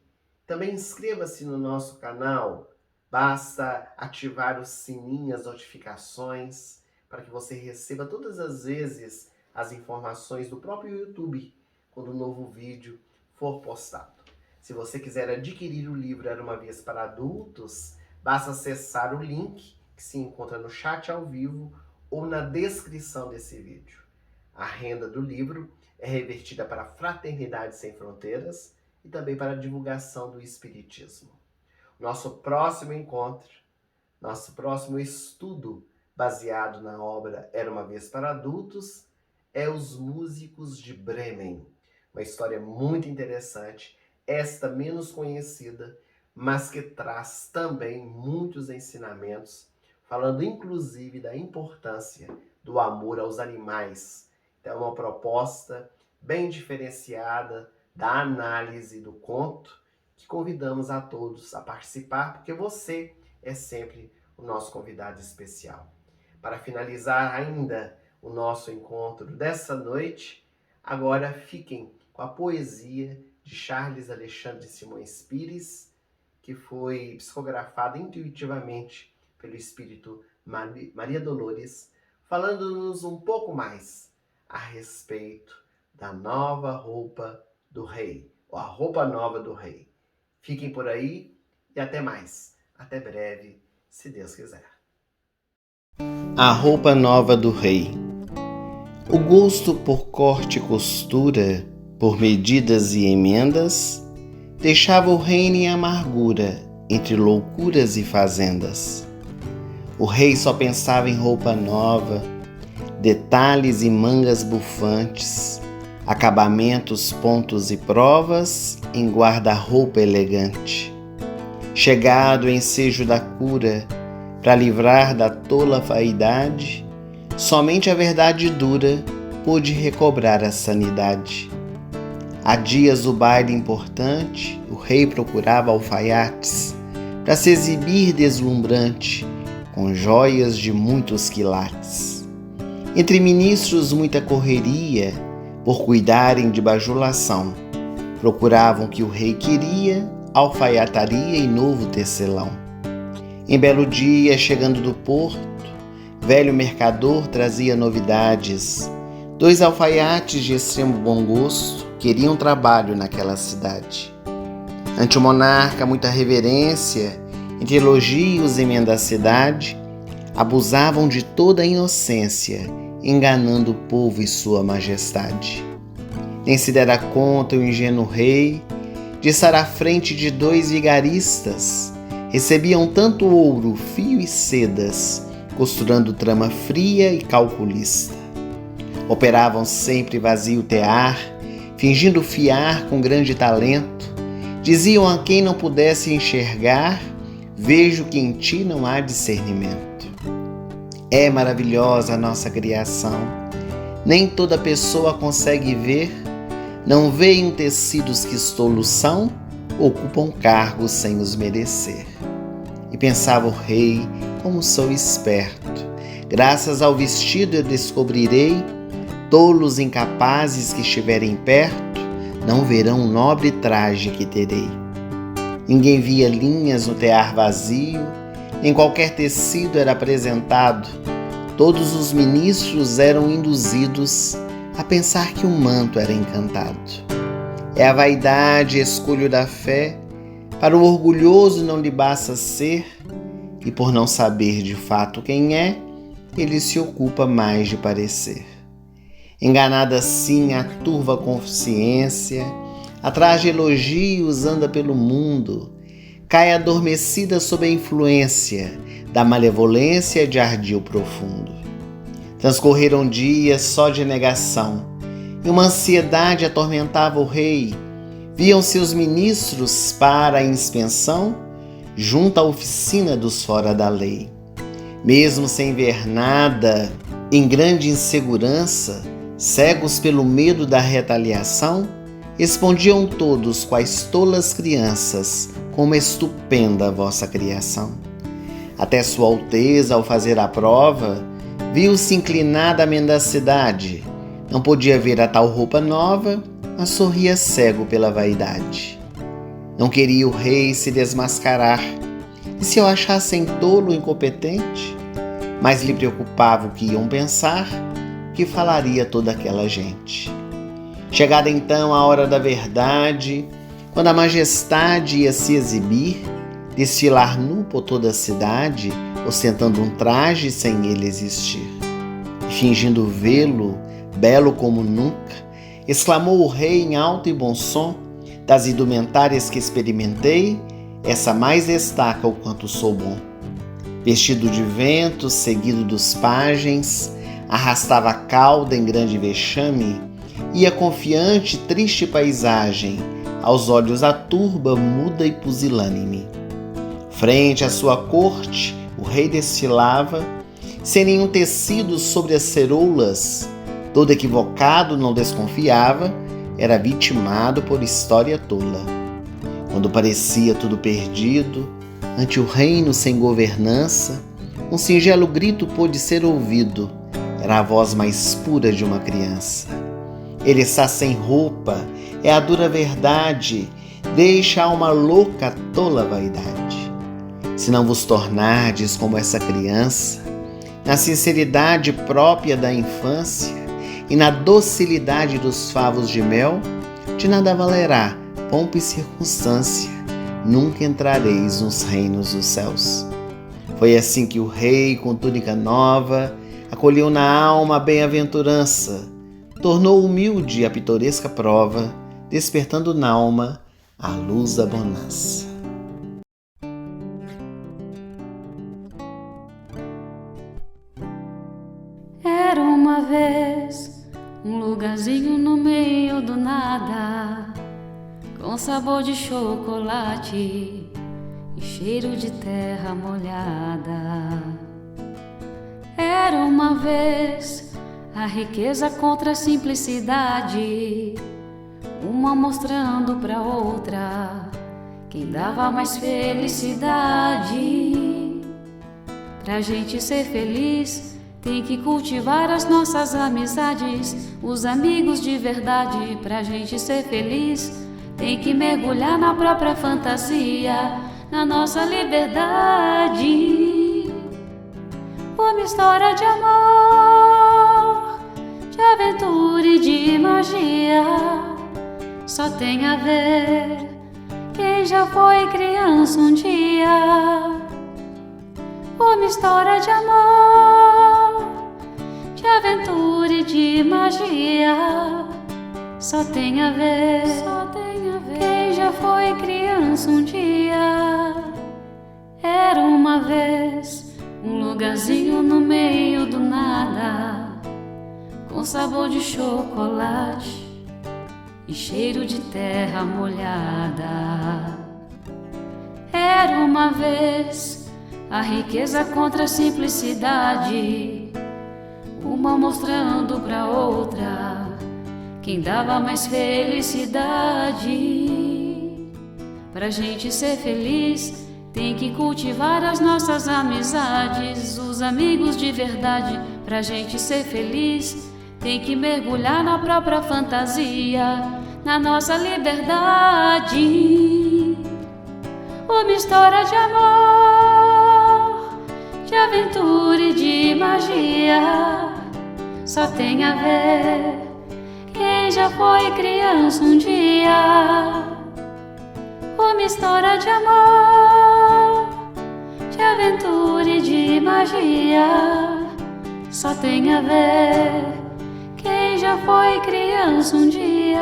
Também inscreva-se no nosso canal. Basta ativar o sininho, as notificações, para que você receba todas as vezes as informações do próprio YouTube quando um novo vídeo for postado. Se você quiser adquirir o livro Era Uma Vez para Adultos, basta acessar o link que se encontra no chat ao vivo ou na descrição desse vídeo. A renda do livro é revertida para a Fraternidade Sem Fronteiras e também para a divulgação do Espiritismo. Nosso próximo encontro, nosso próximo estudo baseado na obra Era Uma Vez para Adultos é Os Músicos de Bremen. Uma história muito interessante, esta menos conhecida, mas que traz também muitos ensinamentos, falando inclusive da importância do amor aos animais. Então, é uma proposta bem diferenciada da análise do conto, que convidamos a todos a participar, porque você é sempre o nosso convidado especial. Para finalizar ainda o nosso encontro dessa noite, agora fiquem com a poesia de Charles Alexandre de Simões Pires, que foi psicografada intuitivamente pelo Espírito Maria Dolores, falando-nos um pouco mais a respeito da nova roupa do rei, ou a roupa nova do rei. Fiquem por aí e até mais. Até breve, se Deus quiser. A roupa nova do rei. O gosto por corte e costura, por medidas e emendas, deixava o reino em amargura, entre loucuras e fazendas. O rei só pensava em roupa nova, detalhes e mangas bufantes, acabamentos, pontos e provas em guarda-roupa elegante. Chegado o ensejo da cura, para livrar da tola vaidade, somente a verdade dura pôde recobrar a sanidade. Há dias do baile importante, o rei procurava alfaiates para se exibir deslumbrante, com joias de muitos quilates. Entre ministros muita correria, por cuidarem de bajulação, procuravam que o rei queria, alfaiataria e novo tecelão. Em belo dia, chegando do porto, velho mercador trazia novidades. 2 alfaiates de extremo bom gosto queriam trabalho naquela cidade. Ante o monarca, muita reverência, entre elogios e mendacidade, abusavam de toda a inocência, enganando o povo e sua majestade. Nem se dera conta o ingênuo rei de estar à frente de 2 vigaristas. Recebiam tanto ouro, fio e sedas, costurando trama fria e calculista. Operavam sempre vazio tear, fingindo fiar com grande talento. Diziam a quem não pudesse enxergar: vejo que em ti não há discernimento. É maravilhosa a nossa criação, nem toda pessoa consegue ver. Não veem tecidos que estolos são, ocupam cargos sem os merecer. E pensava o rei, como sou esperto, graças ao vestido eu descobrirei, tolos incapazes que estiverem perto, não verão o nobre traje que terei. Ninguém via linhas no tear vazio, nem qualquer tecido era apresentado. Todos os ministros eram induzidos a pensar que o manto era encantado. É a vaidade escolho da fé, para o orgulhoso não lhe basta ser, e por não saber de fato quem é, ele se ocupa mais de parecer. Enganada assim a turva consciência, atrás de elogios anda pelo mundo, cai adormecida sob a influência da malevolência de ardil profundo. Transcorreram dias só de negação, e uma ansiedade atormentava o rei. Viam seus ministros para a inspeção, junto à oficina dos fora da lei. Mesmo sem ver nada, Em grande insegurança, cegos pelo medo da retaliação, respondiam todos quais tolas crianças, como estupenda a vossa criação. Até Sua Alteza, ao fazer a prova, viu-se inclinada à mendacidade. Não podia ver a tal roupa nova, mas sorria cego pela vaidade. Não queria o rei se desmascarar, e se o achassem tolo incompetente, mas lhe preocupava o que iam pensar, o que falaria toda aquela gente. Chegada então a hora da verdade, quando a majestade ia se exibir, desfilar nu por toda a cidade, ostentando um traje sem ele existir. E fingindo vê-lo, belo como nunca, exclamou o rei em alto e bom som: das indumentárias que experimentei, essa mais destaca o quanto sou bom. Vestido de vento, seguido dos pajens, arrastava a cauda em grande vexame, ia confiante, triste paisagem, aos olhos a turba muda e pusilânime. Frente à sua corte, o rei desfilava, sem nenhum tecido sobre as ceroulas, todo equivocado não desconfiava, era vitimado por história tola. Quando parecia tudo perdido, ante o reino sem governança, um singelo grito pôde ser ouvido, era a voz mais pura de uma criança. Ele está sem roupa, é a dura verdade, deixa a alma louca a tola vaidade. Se não vos tornardes como essa criança, na sinceridade própria da infância e na docilidade dos favos de mel, de nada valerá pompa e circunstância, nunca entrareis nos reinos dos céus. Foi assim que o rei, com túnica nova, acolheu na alma a bem-aventurança, tornou humilde a pitoresca prova, despertando n'alma a luz da bonança. Era uma vez um lugarzinho no meio do nada, com sabor de chocolate e cheiro de terra molhada. Era uma vez a riqueza contra a simplicidade, uma mostrando pra outra quem dava mais felicidade. Pra gente ser feliz, tem que cultivar as nossas amizades, os amigos de verdade. Pra gente ser feliz, tem que mergulhar na própria fantasia, na nossa liberdade. Uma história de amor, de aventura e de magia, só tem a ver quem já foi criança um dia. Uma história de amor, de aventura e de magia, só tem a ver quem já foi criança um dia. Era uma vez um lugarzinho no meio do nada, com sabor de chocolate e cheiro de terra molhada. Era uma vez a riqueza contra a simplicidade, uma mostrando pra outra quem dava mais felicidade. Pra gente ser feliz, tem que cultivar as nossas amizades, os amigos de verdade. Pra gente ser feliz, tem que mergulhar na própria fantasia, na nossa liberdade. Uma história de amor, de aventura e de magia, só tem a ver quem já foi criança um dia. Uma história de amor, de aventura e de magia, só tem a ver quem já foi criança um dia.